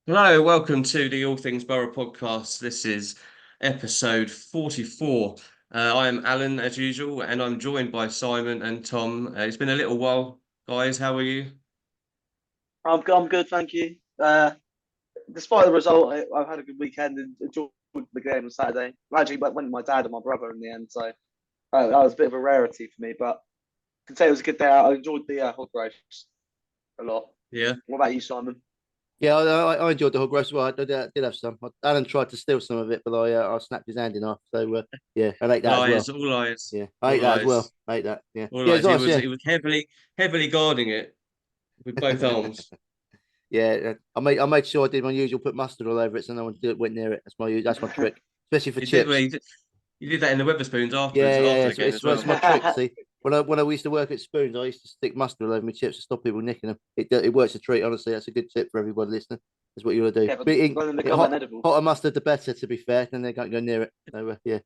Hello, welcome to the All Things Borough podcast. This is episode 44. I am Alan, as usual, and I'm joined by Simon and Tom. It's been a little while, guys. How are you? I'm good, thank you. Despite the result, I've had a good weekend and enjoyed the game on Saturday. I actually went with my dad and my brother in the end, so that was a bit of a rarity for me. But I can say it was a good day out. I enjoyed the hog race a lot. Yeah. What about you, Simon? Yeah, I enjoyed the hog roast as well. I did have some. Alan tried to steal some of it, but I snapped his hand in half. So yeah, I ate All that as well. eyes, all eyes, Yeah, I ate all that as eyes, well. I ate that. Yeah, all yeah, it's eyes. He nice. was Yeah, he was heavily guarding it with both arms. yeah. I made sure I did my usual, put mustard all over it, so no one went near it. That's my trick, especially for You did well, chips. you did that in the Weatherspoons afterwards, Yeah, yeah, after yeah. the game as It's well. my trick. See, when I used to work at Spoons, I used to stick mustard all over my chips to stop people nicking them. It works a treat. Honestly, that's a good tip for everybody listening. That's what you want to do. Yeah, but But when they it become inedible. hotter mustard, the better. To be fair, then they can't go near it. So yeah,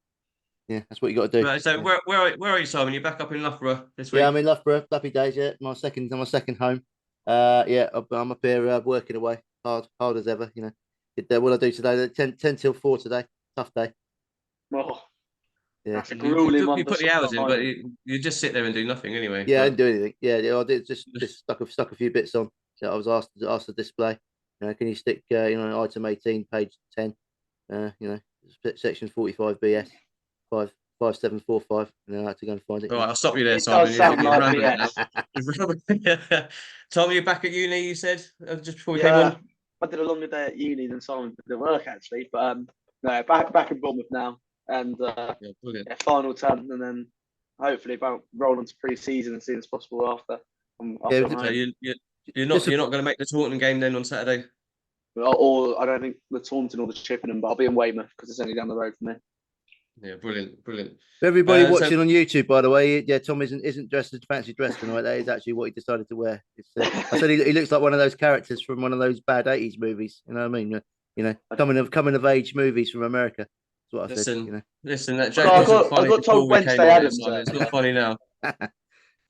yeah, that's what you got to do. Right, so Yeah. where are you, Simon? You're back up in Loughborough this Yeah, week? I'm in Loughborough, happy days. Yeah, my second home. Yeah, I'm up here working away, hard as ever. What I do today, 10 till 4 today. Tough day. Oh, Yeah, that's a grueling one You for put the hours in, but Simon. you just sit there and do nothing anyway. yeah, I But didn't do anything. Yeah, yeah, I did just stuck a few bits on that I was asked to display. Can you stick item 18, page 10, section 45 BS 55745, and then I had to go and find it. all right, I'll stop you there, It does Simon. sound You're like rambling now. BS. Tom, you're back at uni. You said just before we came Yeah, on. I did a longer day at uni than Simon did at work actually, but no, back in Bournemouth now, and Yeah, brilliant. yeah, final term, and then hopefully about roll into pre-season as soon as possible after Yeah, I'm So home. you're just not going to make the Taunton game then on Saturday. Or I don't think the Taunton or the Chippenham, but I'll be in Weymouth because it's only down the road from me. Yeah, brilliant, brilliant. For everybody So watching on YouTube, by the way, yeah, Tom isn't dressed as fancy dress tonight. That is actually what he decided to wear. I said he looks like one of those characters from one of those bad '80s movies. You know what I mean? Coming of age movies from America. That's what I said. listen, that Well, joke wasn't I funny got before told we came Wednesday on there, Adams. Simon. It's not funny now. All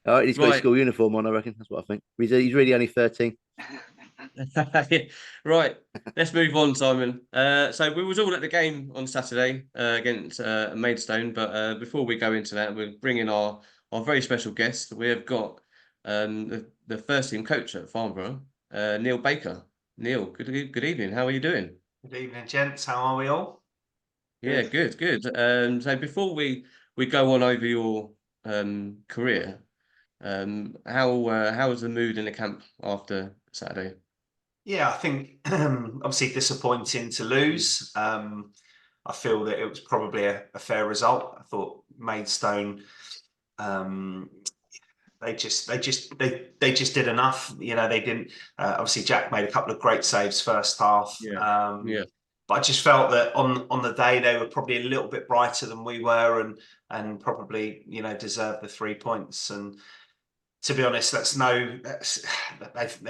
right, he's got his Right. school uniform on. I reckon that's what I think. He's really only 13. Right, let's move on, Simon. So we was all at the game on Saturday against Maidstone, but before we go into that, we're bringing our very special guest. We have got the first team coach at Farnborough, Neil Baker. Neil, good evening. How are you doing? Good evening, gents. How are we all? Yeah, good. So before we go on over your career, how was the mood in the camp after Saturday? Yeah, I think obviously disappointing to lose. I feel that it was probably a fair result. I thought Maidstone, they just did enough. They didn't. Obviously, Jack made a couple of great saves first half. Yeah. But I just felt that on the day they were probably a little bit brighter than we were, and probably deserved the 3 points. And to be honest, they're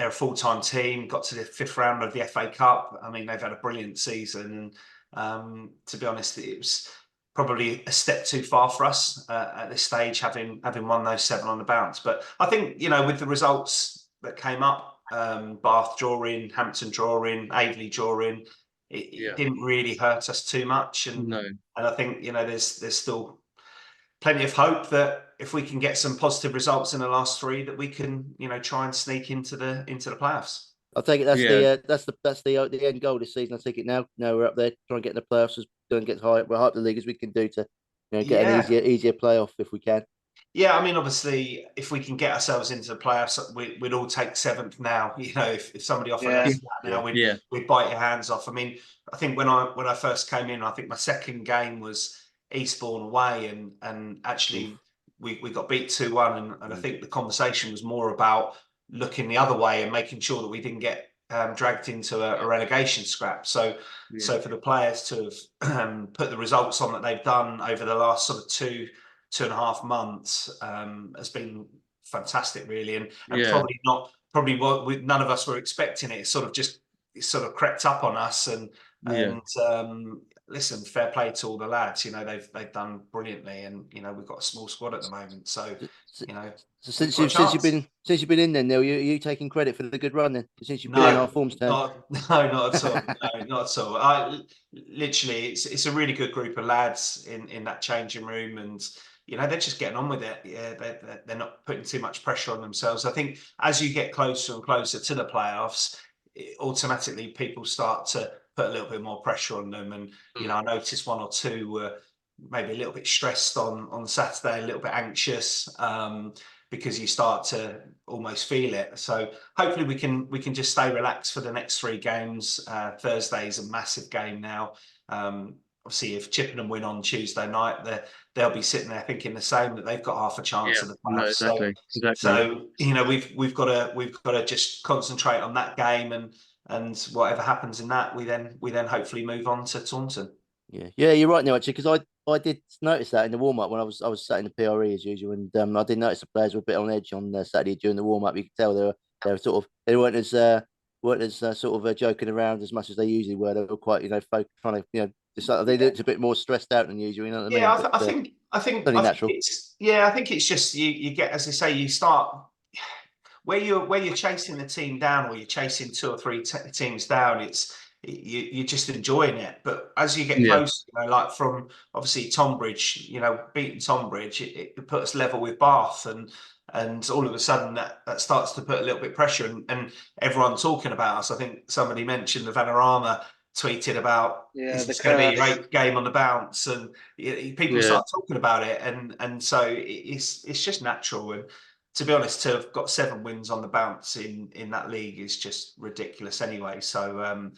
a full-time team. Got to the fifth round of the FA Cup. I mean, they've had a brilliant season, and to be honest, it was probably a step too far for us at this stage, having won those 7 on the bounce. But I think with the results that came up, Bath drawing, Hampton drawing, Aveley drawing, it didn't really hurt us too much. And I think there's still plenty of hope that if we can get some positive results in the last 3, that we can try and sneak into the playoffs. I'll take it. That's the end goal this season. I take it now. Now we're up there, try and get in the playoffs. Don't get high up the league as we can do to get an easier playoff if we can. Yeah, I mean, obviously, if we can get ourselves into the playoffs, we'd all take 7th now. If somebody offered us that now, we'd bite your hands off. I mean, I think when I first came in, I think my second game was Eastbourne away, and actually we got beat 2-1, and I think the conversation was more about looking the other way and making sure that we didn't get dragged into a relegation scrap. So for the players to have put the results on that they've done over the last sort of 2.5 months has been fantastic, really, and probably what none of us were expecting. It sort of crept up on us, and listen, fair play to all the lads. You know, they've done brilliantly, and you know, we've got a small squad at the moment, so So, you know, so we've since got a you've since you've chance. been since you've been in there, Neil, you taking credit for the good run then? Since you've been in, our No, form's turned. not at all. No, not at all. I literally, it's a really good group of lads in that changing room, and you know they're just getting on with it. Yeah, they're not putting too much pressure on themselves. I think as you get closer and closer to the playoffs, automatically people start to put a little bit more pressure on them. And you know, I noticed one or two were maybe a little bit stressed on Saturday, a little bit anxious. Because you start to almost feel it. So hopefully we can just stay relaxed for the next 3 games. Thursday's a massive game now. Obviously, if Chippenham win on Tuesday night, they'll be sitting there thinking the same, that they've got half a chance Yeah, of the no, playoffs. exactly. So you know we've got to just concentrate on that game, and whatever happens in that, we then hopefully move on to Taunton. Yeah, you're right, Neil. Actually, because I did notice that in the warm up when I was sat in the PRE as usual, and I did notice the players were a bit on edge on Saturday during the warm up. You could tell they were sort of they weren't as sort of joking around as much as they usually were. They were quite trying to just they looked a bit more stressed out than usual. You know what I Yeah, mean? But I only think natural. I think it's just you get, as I say, you start where you're chasing the team down, or you're chasing 2 or 3 teams down. You're just enjoying it. But as you get Yeah, close, you know, like from obviously Tonbridge, you know, beating Tonbridge, it put us level with Bath, and all of a sudden that starts to put a little bit of pressure, and everyone talking about us. I think somebody mentioned the Vanarama tweeted about, Yeah, is the this going to be your curse. 8th game on the bounce, and people yeah. start talking about it, and so it's just natural. And to be honest, to have got 7 wins on the bounce in that league is just ridiculous anyway. So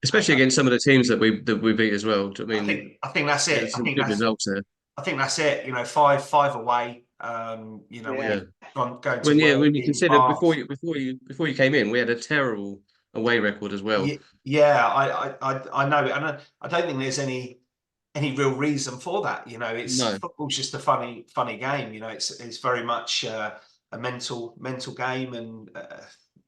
Especially against some of the teams that we beat as well. I mean, I think that's it. there's some good results there. I think that's it. You know, five away. You know, Yeah. Yeah. we've going to work When you in consider Bath. before you came in, we had a terrible away record as well. Yeah, I know, and I don't think there's any real reason for that. You know, it's No, football's just a funny game. You know, it's very much a mental game, and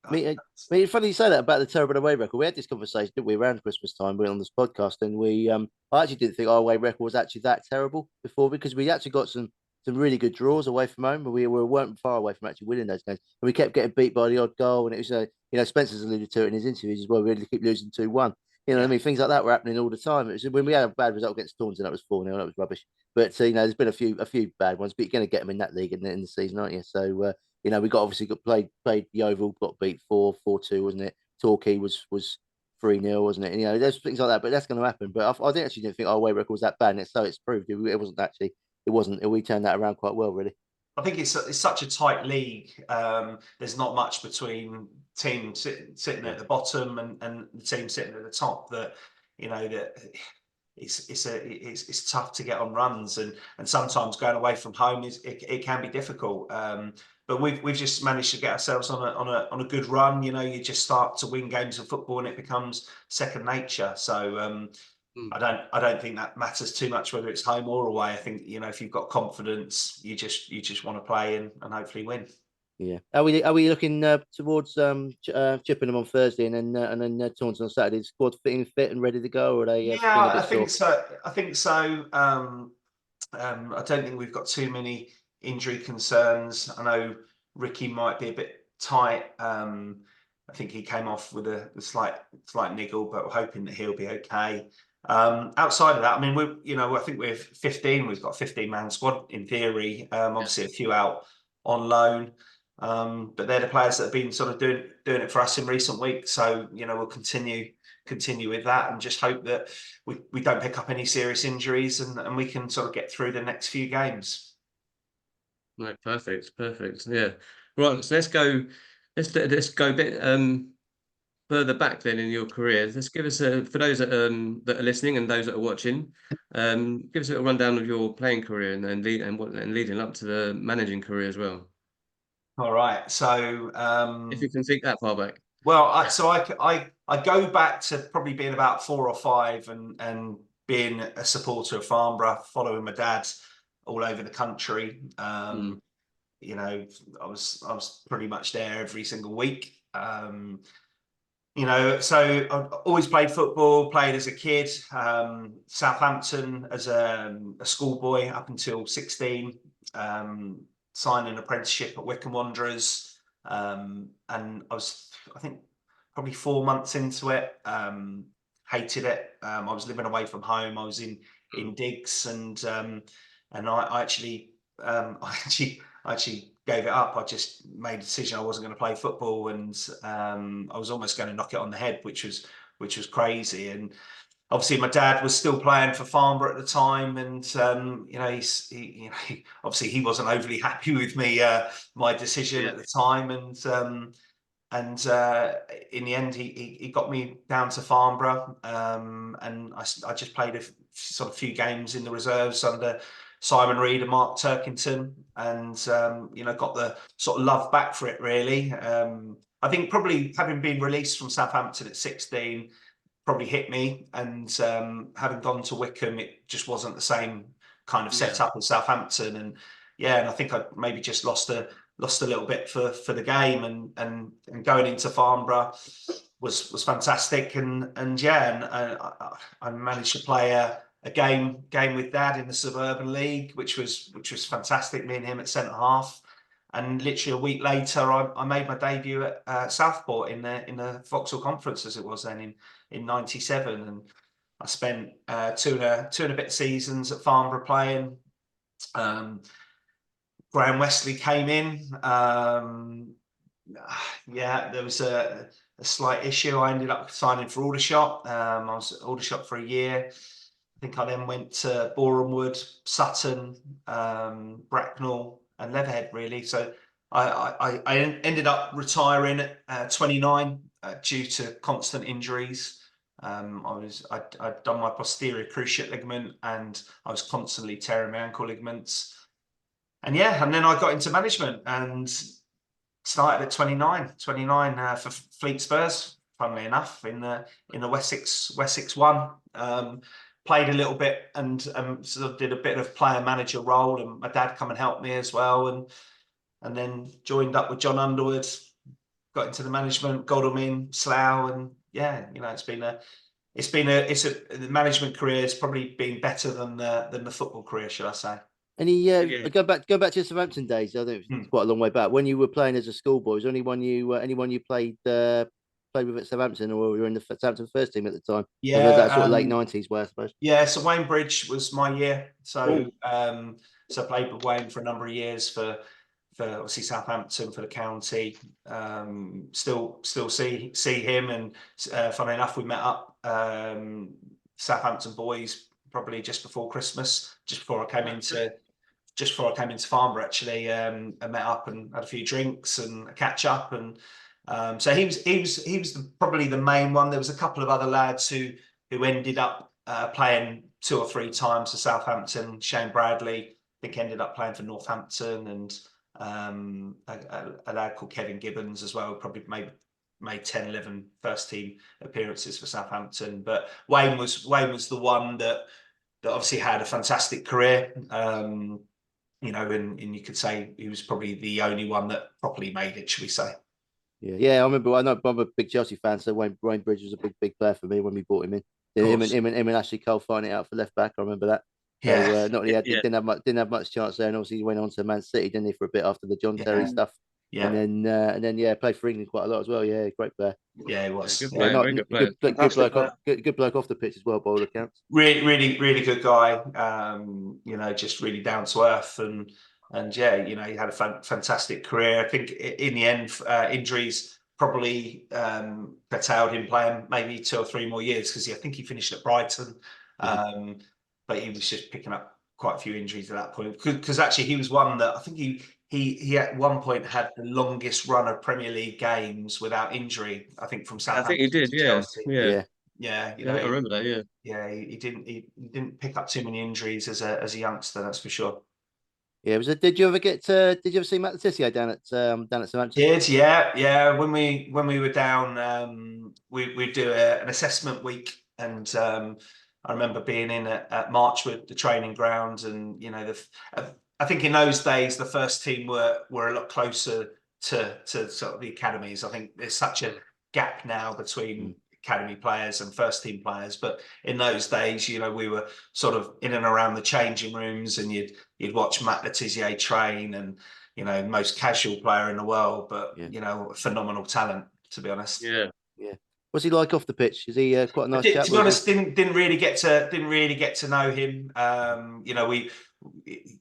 I mean, it's funny you say that about the terrible away record. We had this conversation, didn't we, around Christmas time? We were on this podcast, and I actually didn't think our away record was actually that terrible before, because we actually got some really good draws away from home, but weren't far away from actually winning those games. And we kept getting beat by the odd goal, and it was Spencer's alluded to it in his interviews as well. We really keep losing 2-1. You know what I yeah. mean? Things like that were happening all the time. It was when we had a bad result against Taunton, that was 4-0, that was rubbish. But there's been a few bad ones, but you're going to get them in that league in the season, aren't you? So we got played the Oval, got beat 4-2, wasn't it? Torquay was 3-0, wasn't it? And, there's things like that, but that's going to happen. But I didn't think our away record was that bad, and it's proved it wasn't actually. It wasn't. We turned that around quite well, really. I think it's such a tight league. There's not much between team sitting at the bottom and the team sitting at the top, that that it's tough to get on runs, and sometimes going away from home it can be difficult. But we've just managed to get ourselves on a good run. You know, you just start to win games of football, and it becomes second nature. So Mm. I don't think that matters too much whether it's home or away. I think if you've got confidence, you just want to play and hopefully win. Yeah. Are we looking towards Chippenham on Thursday, and then Taunton on Saturday? Is the squad feeling fit and ready to go, or are they feeling a Yeah, I bit think sore? so. I think so. I don't think we've got too many injury concerns. I know Ricky might be a bit tight. I think he came off with a slight niggle, but we're hoping that he'll be okay. Outside of that, I mean, I think we're 15. We've got a 15-man squad in theory. Obviously, a few out on loan, but they're the players that have been sort of doing it for us in recent weeks. So we'll continue with that, and just hope that we don't pick up any serious injuries, and we can sort of get through the next few games. No, perfect. Yeah. Right. So let's go a bit further back then in your career. Let's give us for those that are listening and those that are watching, give us a little rundown of your playing career and leading up to the managing career as well. All right. So If you can think that far back. well, I go back to probably being about 4 or 5, and being a supporter of Farnborough, following my dad all over the country. Mm. I was pretty much there every single week. You know, so I've always played football, played as a kid, Southampton as a schoolboy up until 16, signed an apprenticeship at Wycombe Wanderers. And I think, probably 4 months into it, hated it. I was living away from home. I was in digs, and I actually, I actually gave it up. I just made a decision I wasn't going to play football, and I was almost going to knock it on the head, which was crazy. And obviously, my dad was still playing for Farnborough at the time, and you know, obviously he wasn't overly happy with me, my decision at the time, and in the end, he got me down to Farnborough, and I just played a sort of few games in the reserves under Simon Reed and Mark Turkington, and you know, got the sort of love back for it, really. I think probably having been released from Southampton at 16 probably hit me, and having gone to Wycombe, it just wasn't the same kind of setup as Southampton, and and I think I maybe just lost a little bit for the game, and going into Farnborough was fantastic, and I managed to play a game with Dad in the Suburban League, which was fantastic. Me and him at centre half, and literally a week later, I made my debut at Southport in the Vauxhall Conference, as it was then, in '97, and I spent two and a bit seasons at Farnborough playing. Graham Wesley came in. There was a slight issue. I ended up signing for Aldershot. I was at Aldershot for a year. I think I then went to Boro, Sutton, Bracknell, and Leatherhead, really. So I ended up retiring at 29 due to constant injuries. I'd done my posterior cruciate ligament, and I was constantly tearing my ankle ligaments. And then I got into management and started at 29 for Fleet Spurs, funnily enough, in the Wessex 1. Played a little bit, and sort of did a bit of player manager role, and my dad come and helped me as well, and then joined up with John Underwood, got into the management, Godalming, Slough, and the management career has probably been better than the football career, should I say. Any go back to your Southampton days. I think it's quite a long way back. When you were playing as a schoolboy, was there anyone you played with at Southampton, or were you in the Southampton first team at the time? Yeah, that sort of late '90s way, I suppose. Yeah, so Wayne Bridge was my year. So so I played with Wayne for a number of years for obviously Southampton, for the county. Still see him, and funnily enough, we met up, Southampton boys, probably just before Christmas, just before I came into Farnborough, actually. I met up and had a few drinks and a catch up, and so he was probably the main one. There was a couple of other lads who ended up playing 2 or 3 times for Southampton. Shane Bradley, I think, ended up playing for Northampton, and a lad called Kevin Gibbons as well, probably made 10, 11 first team appearances for Southampton. But Wayne was the one that obviously had a fantastic career. And you could say he was probably the only one that properly made it, should we say. Yeah, I remember. I know I'm a big Chelsea fan, so Wayne Bridge was a big player for me when we brought him in. Him and Ashley Cole fighting it out for left back. I remember that. Yeah. So, didn't have much chance there, and obviously he went on to Man City, didn't he, for a bit after the John Terry stuff. Yeah. And then played for England quite a lot as well. Yeah, great player. Yeah, he was. Good player, very good player. Good bloke off the pitch as well, by all accounts. Really good guy. Just really down to earth, and he had a fantastic career. I think in the end, injuries probably curtailed him playing maybe 2 or 3 more years, because I think he finished at Brighton. But he was just picking up quite a few injuries at that point, because actually he was one that I think he at one point had the longest run of Premier League games without injury, I think, from Southampton. I think he did, to Chelsea. Yeah, I remember that. Yeah, he didn't pick up too many injuries as a youngster, that's for sure. Yeah, did you ever see Matt Le Tissier down at Southampton? Did, yeah. When we were down, we do an assessment week, and I remember being in at Marchwood, the training ground, and I think in those days the first team were a lot closer to sort of the academies. I think there's such a gap now between academy players and first team players. But in those days, you know, we were sort of in and around the changing rooms, and you'd watch Matt Le Tissier train, and you know, most casual player in the world, but you know, phenomenal talent, to be honest. Yeah. What's he like off the pitch? Is he quite a nice chap? To be honest, didn't really get to know him. You know, we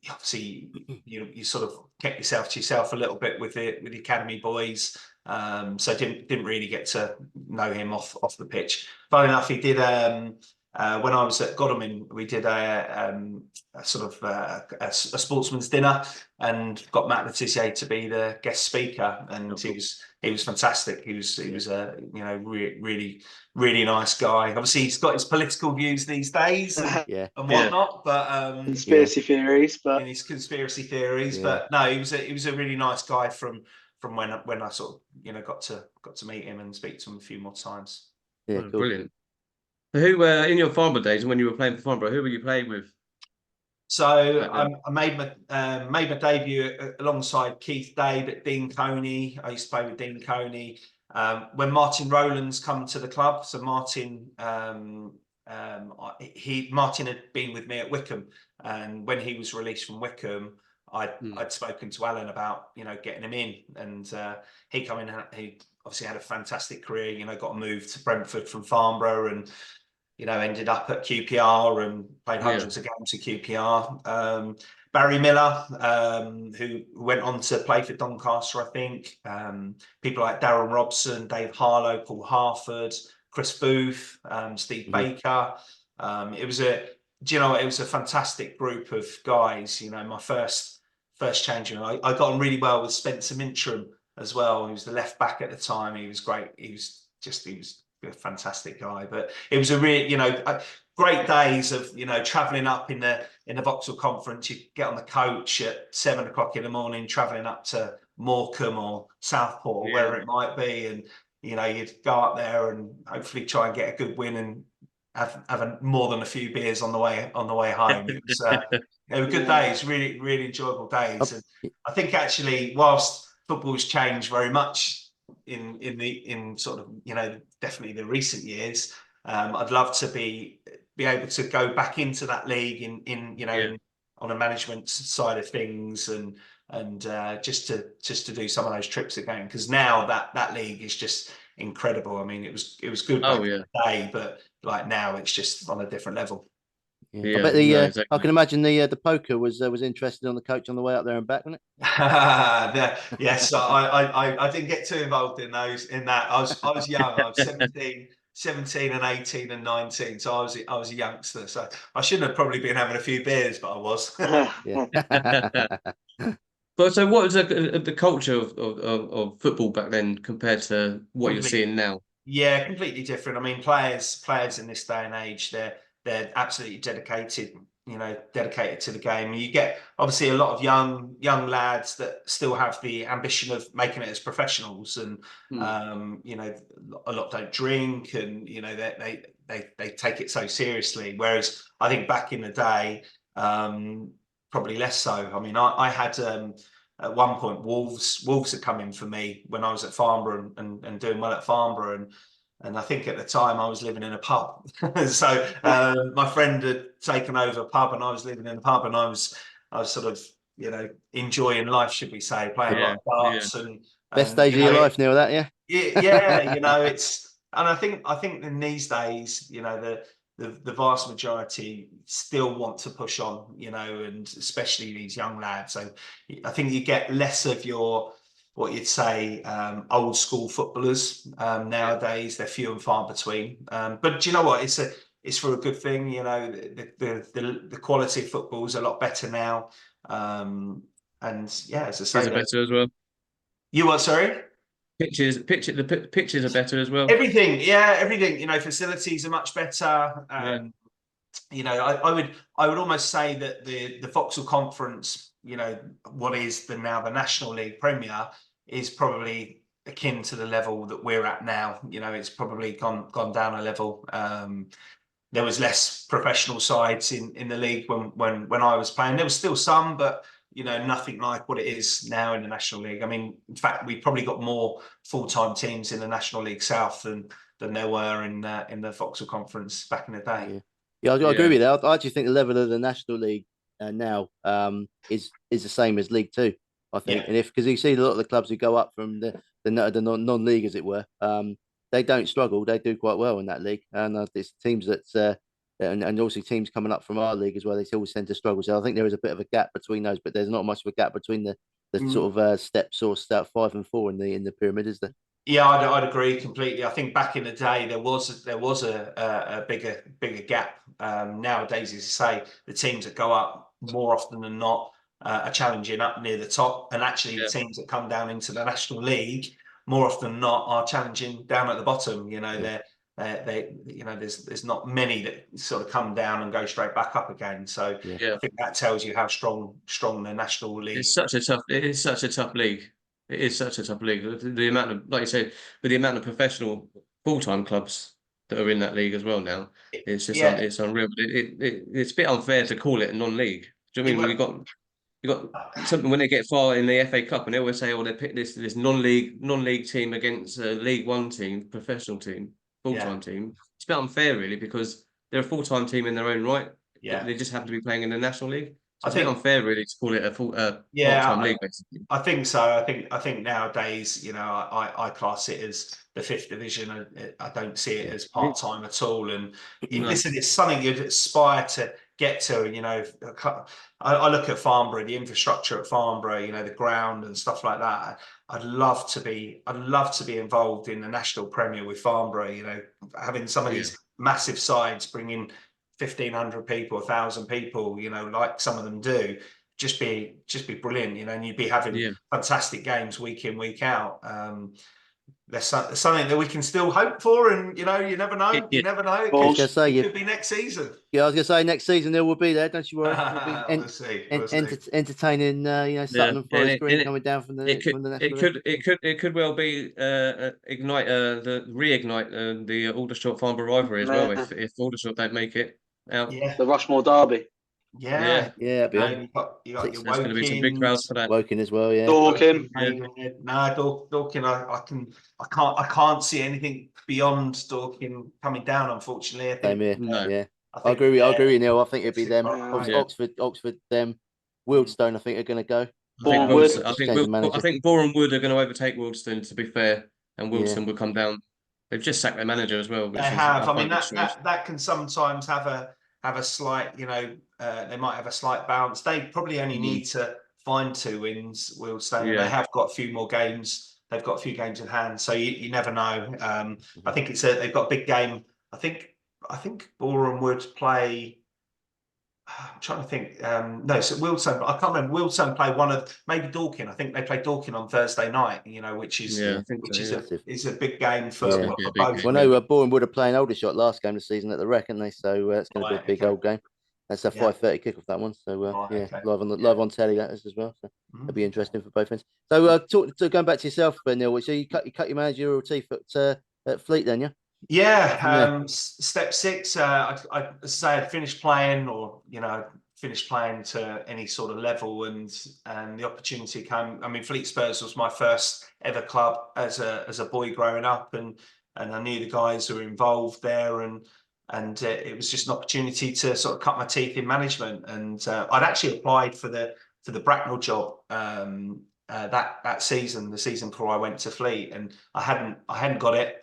obviously you sort of kept yourself to yourself a little bit with the academy boys. So didn't really get to know him off the pitch. Funny enough, he did when I was at Godalming, we did a sort of a sportsman's dinner, and got Matt Le Tissier to be the guest speaker, and he was fantastic. He was a you know, really nice guy. Obviously, he's got his political views these days and whatnot, but conspiracy theories, but in his conspiracy theories. But no, he was a really nice guy from when I sort of, you know, got to meet him and speak to him a few more times. Yeah, cool. Brilliant. Who in your Farnborough days, and when you were playing for Farnborough, who were you playing with? So I made my debut alongside Keith Dade at Dean Coney. I used to play with Dean Coney. When Martin Rowlands come to the club, so Martin had been with me at Wycombe, and when he was released from Wycombe, I'd spoken to Alan about, you know, getting him in, and he come in. He obviously had a fantastic career. You know, got a move to Brentford from Farnborough, and you know, ended up at QPR and played hundreds of games at QPR. Barry Miller, who went on to play for Doncaster, I think. People like Darren Robson, Dave Harlow, Paul Harford, Chris Booth, Steve Baker. It was a fantastic group of guys. You know, my first change. I got on really well with Spencer Mintram as well. He was the left back at the time. He was great. He was a fantastic guy. But it was a really, you know, great days of, you know, traveling up in the Vauxhall Conference. You get on the coach at 7 o'clock in the morning, traveling up to Morecambe or Southport or wherever it might be, and you know, you'd go up there and hopefully try and get a good win and have more than a few beers on the way home. It was they were good days, really enjoyable days. And I think actually, whilst football's changed very much in sort of, you know, definitely the recent years, I'd love to be able to go back into that league in you know, on a management side of things, and just to do some of those trips again, because now that league is just incredible. I mean, it was good back in the day, but like now it's just on a different level. I bet exactly. I can imagine the poker was interested on the coach on the way up there and back, wasn't it? Yes, I didn't get too involved in that. I was young. I was 17 and 18 and 19, so I was a youngster. So I shouldn't have probably been having a few beers, but I was. But so, what was the culture of football back then compared to what you're seeing now? Yeah, completely different. I mean, players in this day and age, they're absolutely dedicated to the game. You get obviously a lot of young lads that still have the ambition of making it as professionals, and you know, a lot don't drink, and you know, they take it so seriously. Whereas I think back in the day, probably less so. I mean, I had at one point Wolves had come in for me when I was at Farnborough and doing well at Farnborough, and I think at the time I was living in a pub. So my friend had taken over a pub, and I was living in a pub, and I was sort of, you know, enjoying life, should we say, playing a lot of darts and best days of your life, Neil. That you know, it's, and I think in these days, you know, the vast majority still want to push on, you know, and especially these young lads. So I think you get less of your, what you'd say, old school footballers nowadays. They're few and far between. But do you know what? It's for a good thing. You know, the quality of football is a lot better now. And yeah, as I say, pitches are better as well. You what? Sorry. The pitches are better as well. Everything. You know, facilities are much better. You know, I would almost say that the Vauxhall Conference, you know, what is now the National League Premier, is probably akin to the level that we're at now. You know, it's probably gone down a level. There was less professional sides in the league when I was playing. There was still some, but nothing like what it is now in the National League. I mean, in fact, we've probably got more full-time teams in the National League South than there were in the Vauxhall Conference back in the day. Yeah, I agree with that. I actually think the level of the National League now is the same as League Two. I think, and because you see a lot of the clubs who go up from the non-league, as it were, they don't struggle. They do quite well in that league, and there's teams that and also teams coming up from our league as well. They always tend to struggle. So I think there is a bit of a gap between those, but there's not much of a gap between the sort of steps or step 5 and 4 in the pyramid, is there? Yeah, I'd agree completely. I think back in the day there was a bigger gap. Nowadays, as you say, the teams that go up more often than not are challenging up near the top, and actually the teams that come down into the National League more often than not are challenging down at the bottom. There's not many that sort of come down and go straight back up again. So I think that tells you how strong the National League. It is such a tough league. It is such a tough league. The amount of, like you said, with the amount of professional full-time clubs that are in that league as well now, it's just it's unreal. It's a bit unfair to call it a non-league. Do you know what I mean? You got something when they get far in the FA Cup, and they always say, "Oh, they pick this non-league team against a League One team, professional team, full-time team." It's a bit unfair, really, because they're a full-time team in their own right. Yeah, they just happen to be playing in the National League. So it's a I think bit unfair, really, to call it a part-time league, basically. I think so. I think nowadays, I class it as the 5th division. I don't see it as part-time at all. And listen, it's something you'd aspire to get to. I look at Farnborough, the infrastructure at Farnborough, the ground and stuff like that. I'd love to be involved in the National Premier with Farnborough. Having some of these massive sides bringing 1,500 people, 1,000 people, like some of them do, just be brilliant, and you'd be having fantastic games week in, week out. There's something that we can still hope for, and you never know. You never know. It could be next season. Yeah, I was gonna say next season there will be there. Don't you worry. We'll see. Entertaining, Sutton and Forest Green coming down from the it could well be reignite the Aldershot Farnborough rivalry as well if Aldershot don't make it out. Yeah, the Rushmore Derby. Yeah. You got your There's going to be some big crowds for that. Woking as well, yeah. Dorking. Dorking. I can't see anything beyond Dorking coming down. Unfortunately, I think. Yeah. I agree with you, Neil. I think it'd be them. Oxford, them. Wildstone, I think are going to go. I think Boro and Wood are going to overtake Wildstone. To be fair, and Wildstone will come down. They've just sacked their manager as well. They have. I mean, that can sometimes have a slight, they might have a slight bounce. They probably only need to find 2 wins, Wildstone. They have got a few more games. They've got a few games in hand, so you never know. I think they've got a big game. I think Boro and Wood play. I'm trying to think. No, so Wildstone. I can't remember. Wildstone play maybe Dorking. I think they play Dorking on Thursday night. Which is a big game for both. Well, no, Boro and Wood are playing Aldershot last game of the season at the Rec, aren't they? So it's going to be a big old game. That's a 5:30 kickoff, that one. So live on telly that is as well. So it'll be interesting for both ends. So going back to yourself, Neil. So you cut your managerial teeth at Fleet, then, yeah? Yeah, step 6. I finished playing, to any sort of level, and the opportunity came. I mean, Fleet Spurs was my first ever club as a boy growing up, and I knew the guys who were involved there, and it was just an opportunity to sort of cut my teeth in management. And I'd actually applied for the Bracknell job that season, the season before I went to Fleet, and I hadn't got it.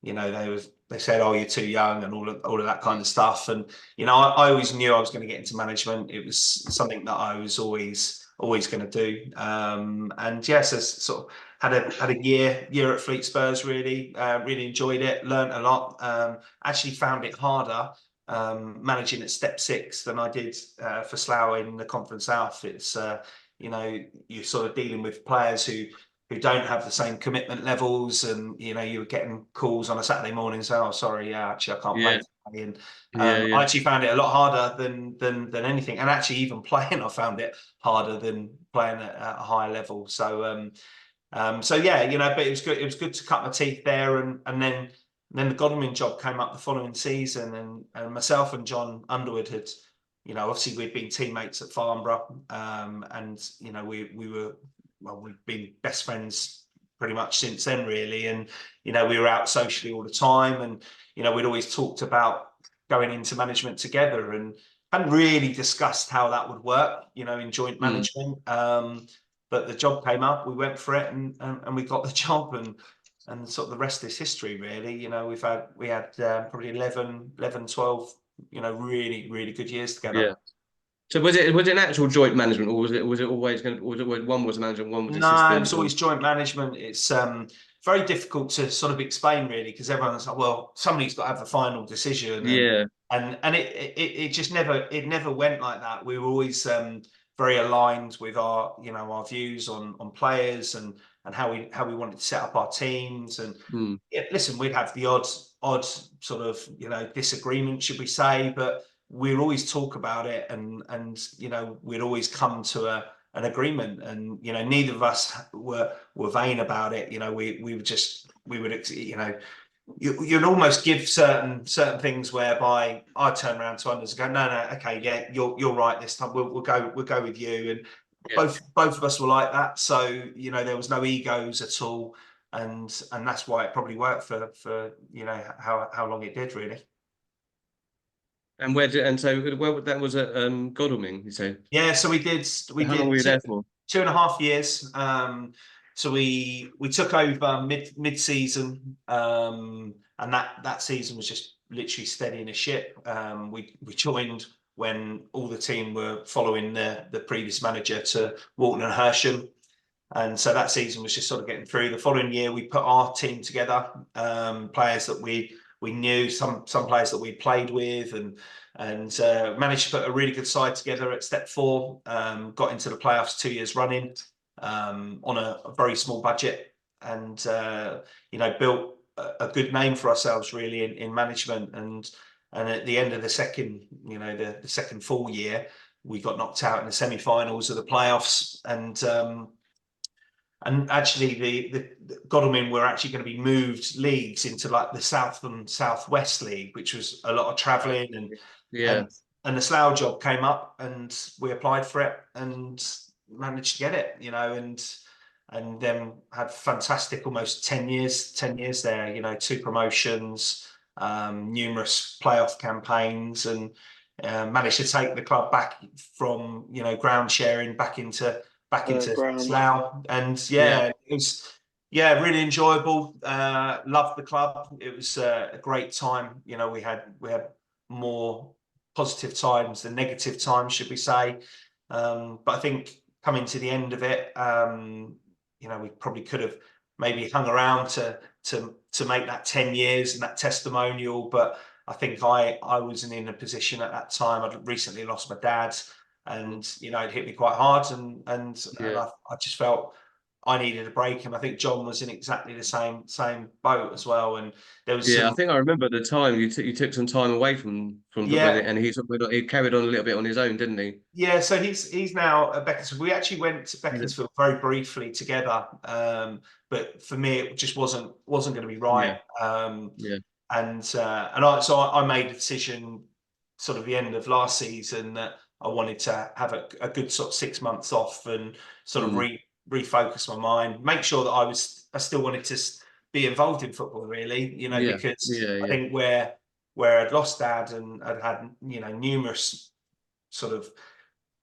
They said, "Oh, you're too young," and all of that kind of stuff. And I always knew I was going to get into management. It was something that I was always going to do. And yes, I sort of had a year at Fleet Spurs. Really enjoyed it. Learned a lot. Actually found it harder managing at step 6 than I did for Slough in the Conference South. It's you're sort of dealing with players who don't have the same commitment levels, and you were getting calls on a Saturday morning saying, "Oh, sorry, actually I can't play today." And I actually found it a lot harder than anything, and actually even playing I found it harder than playing at a higher level. So but it was good to cut my teeth there, and then the Godalming job came up the following season, and myself and John Underwood you know, obviously we'd been teammates at Farnborough, and you know, we've been best friends pretty much since then, really. And you know, we were out socially all the time, and you know, we'd always talked about going into management together, and hadn't really discussed how that would work, you know, in joint management. But the job came up, we went for it, and we got the job, and sort of the rest is history, really. You know, we had probably 11, 12, you know, really, really good years together. Yeah. So was it an actual joint management, or was it always going to, was it one was a manager, one was assistant? No, it was always joint management. It's very difficult to sort of explain, really, because everyone's like, well, somebody's got to have the final decision. Yeah. And it just never went like that. We were always very aligned with our, you know, our views on players and how we wanted to set up our teams. And yeah, listen, we'd have the odd sort of, you know, disagreement, should we say, but we'd always talk about it, and you know, we'd always come to an agreement. And you know, neither of us were vain about it. You know, we would, you know, you'd almost give certain things whereby I turn around to others and go, no, okay, yeah, you're right this time. We'll go with you. And both of us were like that. So you know, there was no egos at all, and that's why it probably worked for you know how long it did, really. And so where that was at Godalming, you say? Yeah, so we did. How long were you there for? 2.5 years. So we took over mid season, and that season was just literally steadying a ship. We joined when all the team were following the previous manager to Walton and Hersham, and so that season was just sort of getting through. The following year, we put our team together, players that we knew, some players that we played with, and managed to put a really good side together at step 4. Got into the playoffs 2 years running, on a very small budget, and you know, built a good name for ourselves, really, in management. And at the end of the second, you know, the second full year, we got knocked out in the semi-finals of the playoffs, and actually the Godalming were actually going to be moved leagues into like the South and Southwest League, which was a lot of travelling, and the Slough job came up, and we applied for it and managed to get it, you know, and then had fantastic almost 10 years there, you know, 2 promotions, numerous playoff campaigns, and managed to take the club back from, you know, ground sharing back into Slough. And it was really enjoyable. Loved the club. It was a great time. You know, we had more positive times than negative times, should we say. But I think coming to the end of it, you know, we probably could have maybe hung around to make that 10 years and that testimonial. But I think I wasn't in a position at that time. I'd recently lost my dad, and you know, it hit me quite hard, and I just felt I needed a break. And I think John was in exactly the same boat as well. And there was I think I remember at the time you took some time away from and he carried on a little bit on his own, didn't he? Yeah, so he's now at Beaconsfield. We actually went to Beaconsfield very briefly together, but for me it just wasn't going to be right. And I made a decision sort of the end of last season that I wanted to have a good sort of 6 months off and sort of refocus my mind, make sure that I still wanted to be involved in football, really, you know, because I think where I'd lost Dad and I'd had, you know, numerous sort of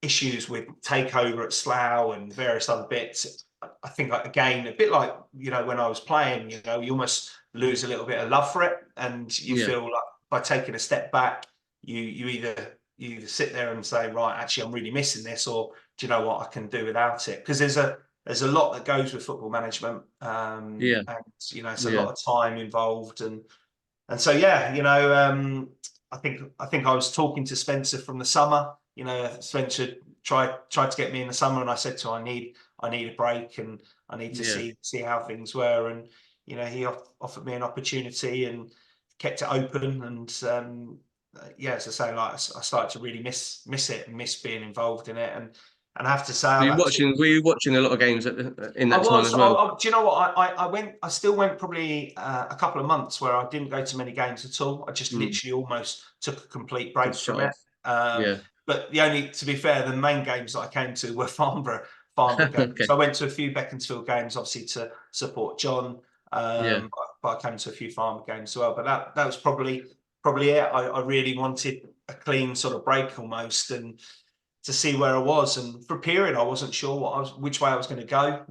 issues with takeover at Slough and various other bits. I think, again, a bit like, you know, when I was playing, you know, you almost lose a little bit of love for it, and you feel like by taking a step back, you either sit there and say, right, actually, I'm really missing this, or do you know what, I can do without it? Because there's a lot that goes with football management, and you know, it's a lot of time involved, and so you know, I think I was talking to Spencer from the summer. You know, Spencer tried to get me in the summer, and I said to him, I need a break, and I need to see how things were. And you know, he offered me an opportunity and kept it open. And as I say, like, I started to really miss it and miss being involved in it. And I have to say, were you watching a lot of games in that time as well? Do you know what? I still went probably a couple of months where I didn't go to many games at all. I just literally almost took a complete break from it. but to be fair, the main games that I came to were Farnborough games. Okay. So I went to a few Beaconsfield games, obviously to support John. Yeah. But I came to a few Farnborough games as well. But that was probably it. I really wanted a clean sort of break almost, and to see where I was. And for a period, I wasn't sure which way I was going to go.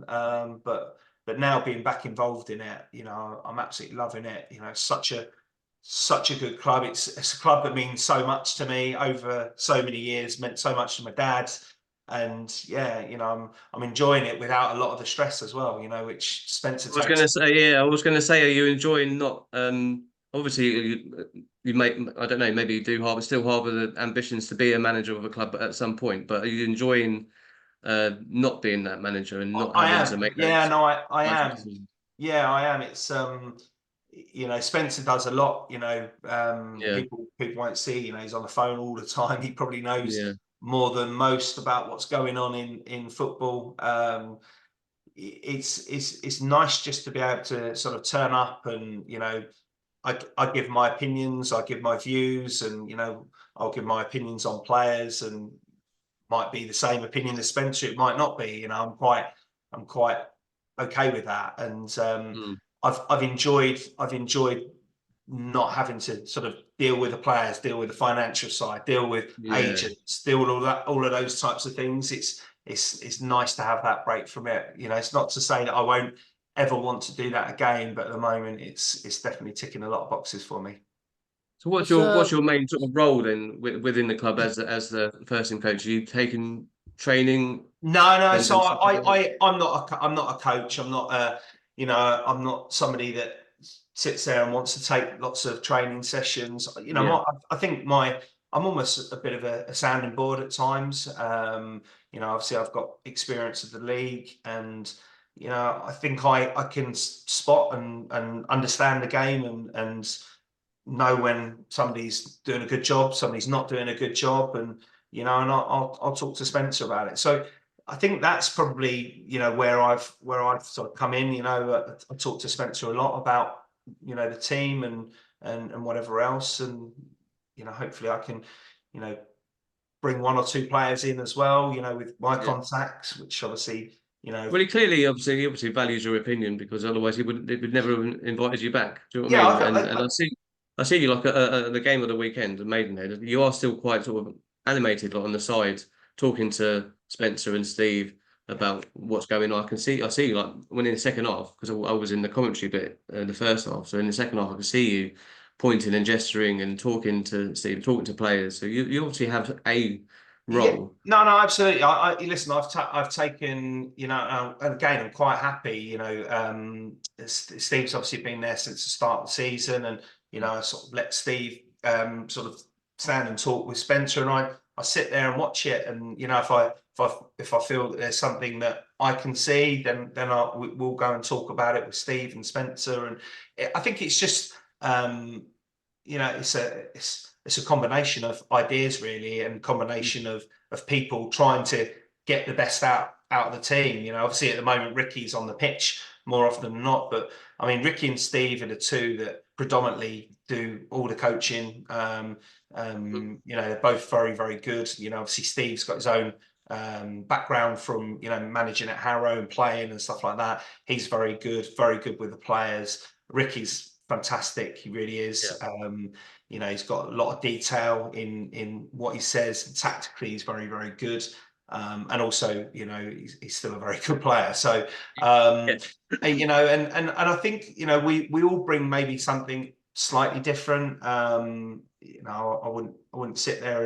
But now being back involved in it, I'm absolutely loving it. It's such a good club. It's a club that means so much to me over so many years, meant so much to my dad. And yeah, I'm enjoying it without a lot of the stress as well, which Spencer I was takes. going to say, yeah, I was going to say, are you enjoying not, obviously you may, I don't know, maybe you do still harbour the ambitions to be a manager of a club at some point, but are you enjoying not being that manager and not I having to am. make Yeah, those no, I types of am. decisions? Yeah, I am. It's Spencer does a lot. Yeah, People won't see. He's on the phone all the time. He probably knows yeah, more than most about what's going on in football. It's nice just to be able to sort of turn up and I give my opinions, I give my views, and I'll give my opinions on players, and might be the same opinion as Spencer. It might not be. I'm quite okay with that, and mm, I've enjoyed not having to sort of deal with the players, deal with the financial side, deal with yeah. agents, deal with all of those types of things. It's nice to have that break from it. It's not to say that I won't ever want to do that again, but at the moment, it's definitely ticking a lot of boxes for me. So What's what's your main sort of role then within the club as the first team coach? Are you taking training No. and So stuff like that? I'm not a coach. I'm not I'm not somebody that sits there and wants to take lots of training sessions. Yeah. I think I'm almost a bit of a sounding board at times. Obviously I've got experience of the league, and I think I can spot and understand the game, and know when somebody's doing a good job, somebody's not doing a good job, and and I'll talk to Spencer about it. So I think that's probably where I've sort of come in. I talk to Spencer a lot about the team and whatever else, and hopefully I can bring one or two players in as well. With my Yeah. contacts, which obviously Well, he obviously values your opinion, because otherwise he would never have invited you back. Do you know what I yeah mean? And I see you like the game of the weekend, Maidenhead. You are still quite sort of animated, like on the side, talking to Spencer and Steve about what's going on. I see you like when in the second half, because I was in the commentary bit the first half. So in the second half, I could see you pointing and gesturing and talking to Steve, talking to players. So you obviously have a Yeah, role. no, absolutely. Listen. I've taken, and again, I'm quite happy. Steve's obviously been there since the start of the season, and I sort of let Steve sort of stand and talk with Spencer, and I sit there and watch it, and if I feel that there's something that I can see, then we'll go and talk about it with Steve and Spencer, and I think it's just it's a combination of ideas really, and combination of people trying to get the best out of the team. Obviously at the moment Ricky's on the pitch more often than not, but I mean Ricky and Steve are the two that predominantly do all the coaching. They're both very, very good. Obviously Steve's got his own background from managing at Harrow and playing and stuff like that. He's very good with the players. Ricky's fantastic, he really is. He's got a lot of detail in what he says. Tactically, he's very, very good. And also, he's still a very good player. So, Yeah. and I think, we all bring maybe something slightly different. I wouldn't sit there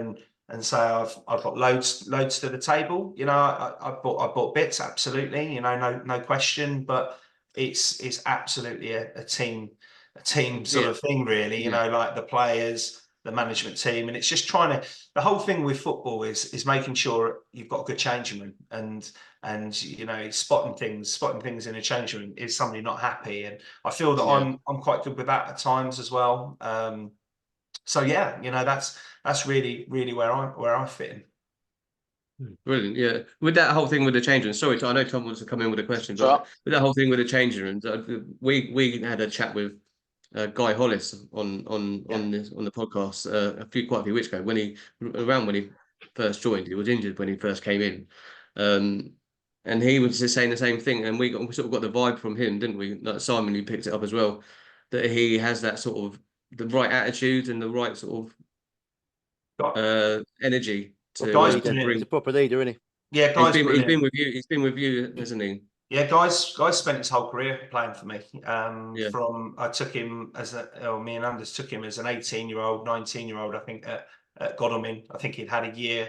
and say I've got loads to the table. I bought bits, absolutely, no question, but it's absolutely a team sort Yeah. of thing, really. Yeah. Like the players, the management team, and it's just the whole thing with football is making sure you've got a good changing room, and spotting things in a changing room is somebody not happy, and I feel that Yeah. I'm quite good with that at times as well. So yeah, that's really where I fit in. Brilliant. Yeah. With that whole thing with the change room, sorry, I know Tom wants to come in with a question, but So, with that whole thing with the changing rooms, we had a chat with Guy Hollis on Yeah. the podcast quite a few weeks ago when he first joined. He was injured when he first came in. And he was just saying the same thing. And we sort of got the vibe from him, didn't we? Like Simon, who picked it up as well, that he has that sort of the right attitude and the right sort Got- of energy Well, to, guys, Leader. to bring. He's a proper leader, isn't he? yeah, He's guys, been brilliant. with you. He's been with you, hasn't he? Yeah, guys spent his whole career playing for me. Yeah. From I took him me and Anders took him as an 18-year-old, 19-year-old, I think, at Godalming. I think he'd had a year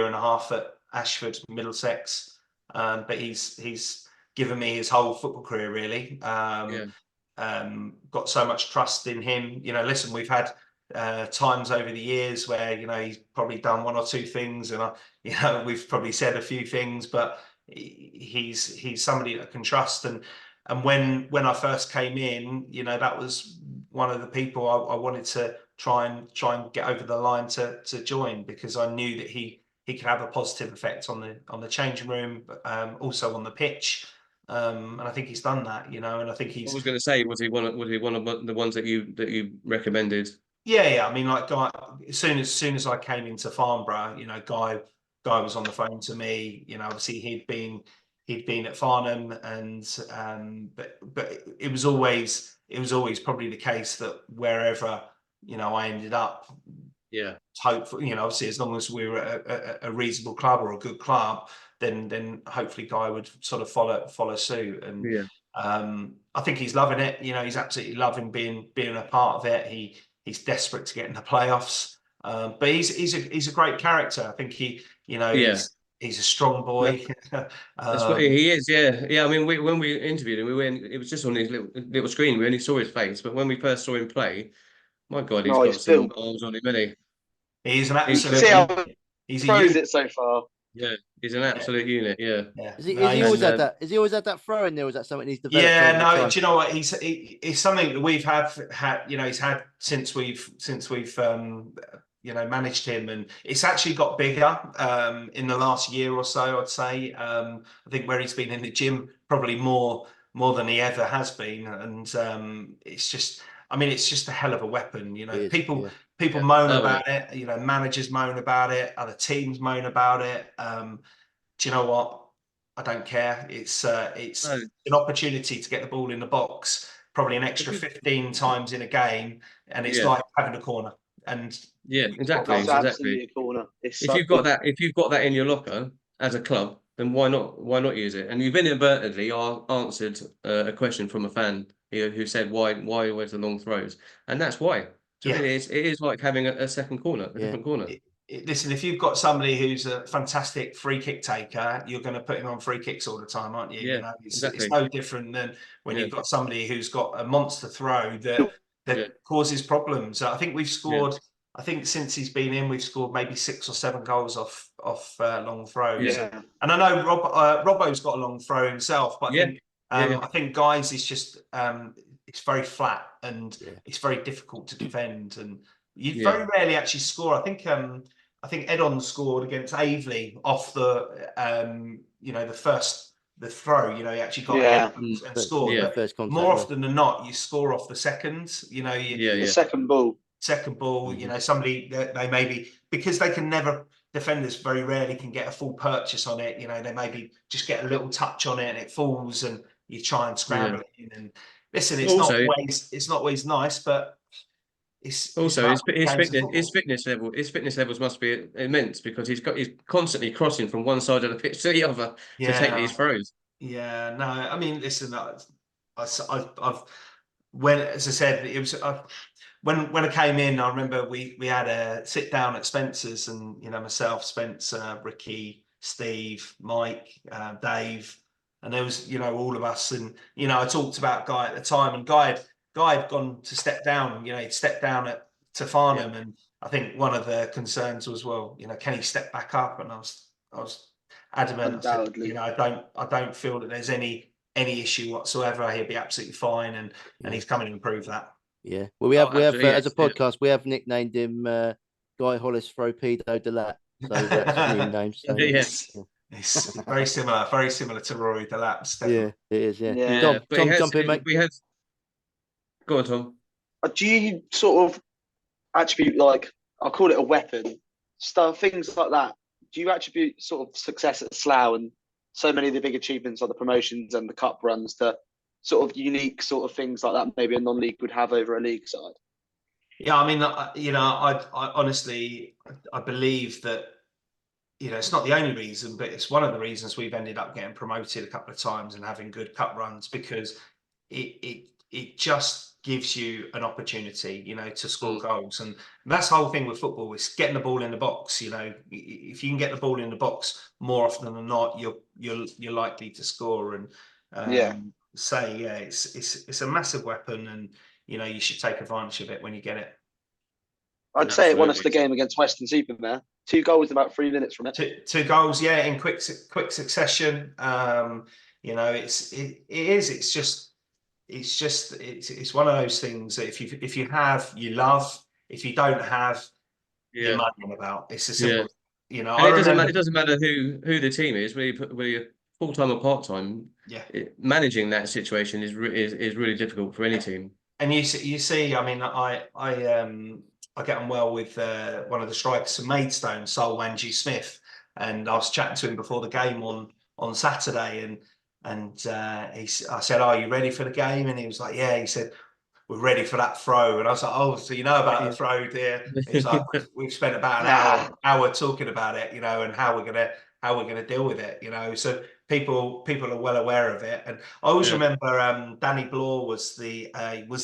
and a half at Ashford, Middlesex. But he's given me his whole football career, really. Yeah. Got so much trust in him. You know, listen, we've had times over the years where, you know, he's probably done one or two things, and you know, we've probably said a few things, but he's somebody that I can trust. And when I first came in, you know, that was one of the people I wanted to try and get over the line to join, because I knew that he could have a positive effect on the changing room, also on the pitch. And I think he's done that, you know, and I think I he's. was going to say, was he one of the ones that you recommended? Yeah. I mean, like, Guy, as soon as I came into Farnborough, you know, Guy was on the phone to me. You know, obviously he'd been at Farnham, and but it was always probably the case that wherever, you know, I ended up, Yeah. hopefully, you know, obviously as long as we were a reasonable club or a good club, then hopefully Guy would sort of follow suit. And Yeah. I think he's loving it. You know, he's absolutely loving being a part of it. He's desperate to get in the playoffs. But he's a great character. I think you know, Yeah. he's a strong boy. That's what he is. Yeah. Yeah. I mean, when we interviewed him, it was just on his little screen. We only saw his face, but when we first saw him play, my God, he's No, he's got some built. arms on him, isn't He's an he? You He's can built. see absolute. how He's he a throws unit. it so far. Yeah. He's an absolute unit. Yeah. Yeah. Is he, No, is he he's- always And had that? Is he always had that throw in there? Or is that something he's developed Yeah, over the no. time? Do you know what? It's something that we've had. You know, he's had since we've you know, managed him, and it's actually got bigger in the last year or so, I'd say. I think where he's been in the gym probably more than he ever has been, and it's just. I mean, it's just a hell of a weapon. You know, He is, people yeah. moan Oh, yeah. about it. You know, managers moan about it. Other teams moan about it. Do you know what? I don't care. It's No. an opportunity to get the ball in the box, probably an extra 15 times in a game, and it's Yeah. like having a corner. And Yeah. Exactly. It's Exactly. absolutely a corner. It's If so you've got that, in your locker as a club, then why not? Why not use it? And you've inadvertently answered a question from a fan who said why always the long throws, and that's why. So yeah, it is like having a second corner, a Yeah. different corner. listen, if you've got somebody who's a fantastic free kick taker, you're going to put him on free kicks all the time, aren't you? Yeah, You know, it's exactly. no different than when Yeah, you've got somebody who's got a monster throw yeah. that causes problems. I think we've yeah, scored. I think since he's been in, we've scored maybe 6 or 7 goals off long throws. yeah, And I know Robbo's got a long throw himself, but yeah, yeah, I think Guy's is just it's very flat, and Yeah. it's very difficult to defend, and you yeah, very rarely actually score. I think Edon scored against Aveley off you know, the throw. You know, he actually got ahead Yeah. and First, scored. yeah, But first contact. more Yeah. often than not, you score off the second. You know, yeah, The yeah, second ball. second ball. You know, somebody that they maybe, because they can never, defenders very rarely can get a full purchase on it. You know, they maybe just get a little touch on it and it falls, and you try and scramble it in. And listen, Also, it's not always nice, but it's also part of the games of football. his fitness levels must be immense because he's constantly crossing from one side of the pitch to the other to take Yeah. these throws. Yeah, no, I mean, listen, I've when, as I said, it was when I came in. I remember we had a sit down at Spencer's, and, you know, myself, Spencer, Ricky, Steve, Mike, Dave, and there was, you know, all of us, and, you know, I talked about Guy at the time, and Guy had gone to step down. You know, he'd stepped down to Farnham, and I think one of the concerns was, well, you know, can he step back up? And I was adamant. I said, Undoubtedly. you know, I don't feel that there's any issue whatsoever. He'll be absolutely fine, and he's coming to improve that. Yeah. Well, we have Absolutely, as a yes, yeah. podcast, we have nicknamed him Guy Hollis Thropedo Delat. So that's his new name. So, Yeah. It's very similar to Rory Delap's. Yeah, it is. Yeah. Yeah. Yeah, but Tom, jump in, mate. we had. Go on, Tom. Do you sort of attribute, like, I'll call it a weapon, stuff, things like that. Do you attribute sort of success at Slough and so many of the big achievements like the promotions and the cup runs to sort of unique sort of things like that maybe a non-league would have over a league side? Yeah, I mean, I honestly, I believe that, it's not the only reason, but it's one of the reasons we've ended up getting promoted a couple of times and having good cup runs, because it just gives you an opportunity, to score goals. And that's the whole thing with football, is getting the ball in the box. If you can get the ball in the box more often than not, you're likely to score. And it's a massive weapon, and you should take advantage of it when you get it. I'd say it won us the game against Western Supermare. 2 goals in about 3 minutes from it. Two goals, yeah, in quick succession. It's one of those things that if you have, you love. If you don't have, you're mudding about. It's a simple, And it doesn't matter who the team is, whether you're full time or part time. Yeah, managing that situation is really difficult for any team. And you see, I mean, I get on well with one of the strikers from Maidstone, Sol Wanji Smith, and I was chatting to him before the game on Saturday, and I said, "Are you ready for the game?" And he was like, "Yeah." He said, "We're ready for that throw." And I was like, "Oh, so you know about the throw, dear?" He's like, "We've spent about an hour talking about it, and how we're gonna deal with it, So people are well aware of it. And I always remember Danny Blore was the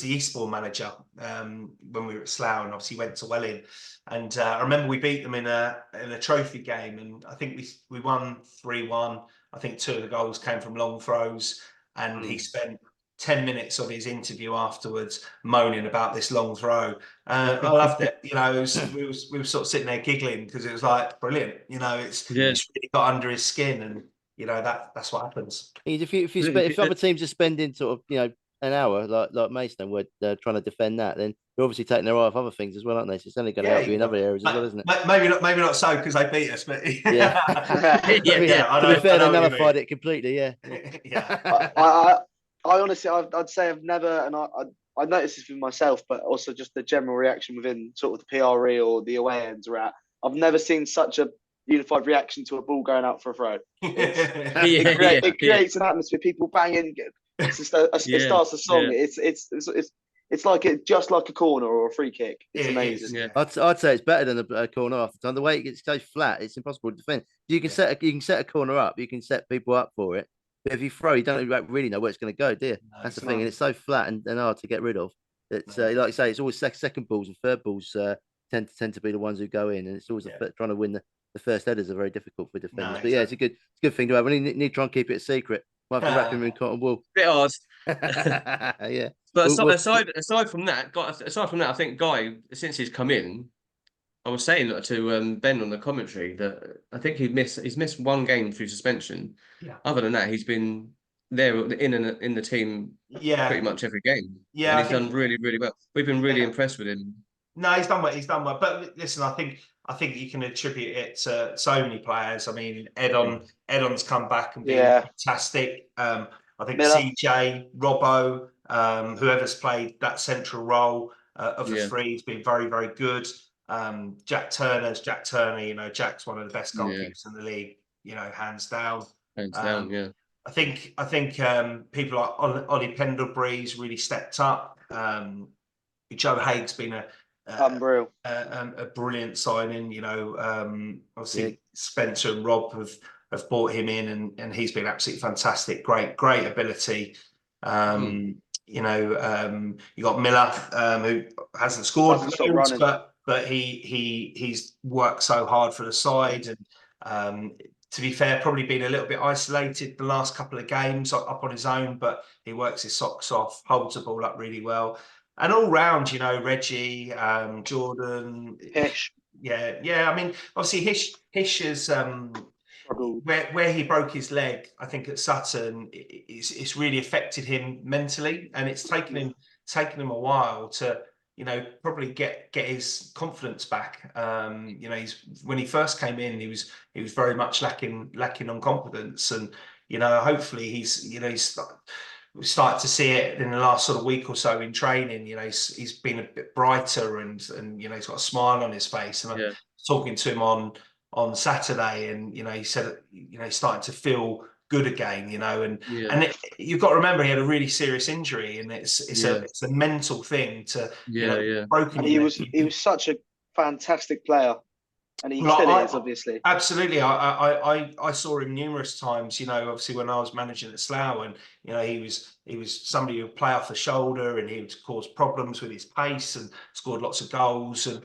Eastbourne manager when we were at Slough, and obviously went to Welling. And I remember we beat them in a trophy game, and I think we won 3-1. I think 2 of the goals came from long throws, and he spent 10 minutes of his interview afterwards moaning about this long throw. I loved it. We were sort of sitting there giggling, because it was like brilliant. It's really got under his skin, and that's what happens. If other teams are spending sort of an hour like Maidstone were trying to defend that, then they're obviously taking their eye off other things as well, aren't they? So it's only going to help you in other areas as well, isn't it? Maybe not so, because they beat us, but To be fair, they nullified it completely. I honestly, I'd say I've never, and I noticed this with myself, but also just the general reaction within sort of the PRE or the away ends are at. I've never seen such a unified reaction to a ball going out for a throw. It creates an atmosphere. People banging. It starts a song. It's like just like a corner or a free kick. It's amazing. I'd say it's better than a corner half the time. The way it gets so flat, it's impossible to defend. You can set a corner up. You can set people up for it. But if you throw, you don't really know where it's going to go, do you? That's the thing, and it's so flat and hard to get rid of. It's like I say, it's always second balls and third balls tend to be the ones who go in, and it's always trying to win the first headers are very difficult for defenders. But it's a good thing to have. We need to try and keep it a secret. Might have to wrap him in cotton wool. Bit hard. Yeah. But aside from that, I think Guy, since he's come in, I was saying to Ben on the commentary that I think he's missed 1 game through suspension. Yeah. Other than that, he's been there in the team pretty much every game. Yeah, and he's done really, really well. We've been really impressed with him. No, he's done well. But listen, I think you can attribute it to so many players. I mean, Edon's come back and been fantastic. I think Miller. CJ, Robbo, whoever's played that central role of the 3 has been very, very good. Jack Turner. Jack's one of the best goalkeepers in the league. Hands down. I think people like Ollie Pendlebury's really stepped up. Joe Haig's been a brilliant signing. Obviously Spencer and Rob have brought him in, and he's been absolutely fantastic. Great ability. You got Miller, who hasn't scored, but he's worked so hard for the side, and to be fair, probably been a little bit isolated the last couple of games up on his own, but he works his socks off, holds the ball up really well. And all round, Reggie, Jordan, Hish. I mean, obviously Hish is where he broke his leg, I think at Sutton, it's really affected him mentally, and it's taken him a while to probably get his confidence back. When he first came in, he was very much lacking on confidence, and hopefully he's we started to see it in the last sort of week or so in training. He's been a bit brighter, and he's got a smile on his face, and talking to him on Saturday, and he said he's starting to feel good again, and you've got to remember he had a really serious injury, and it's a mental thing to broken. And he was such a fantastic player, and he still is, obviously. Absolutely, I saw him numerous times. Obviously when I was managing at Slough, and he was somebody who would play off the shoulder, and he would cause problems with his pace, and scored lots of goals, and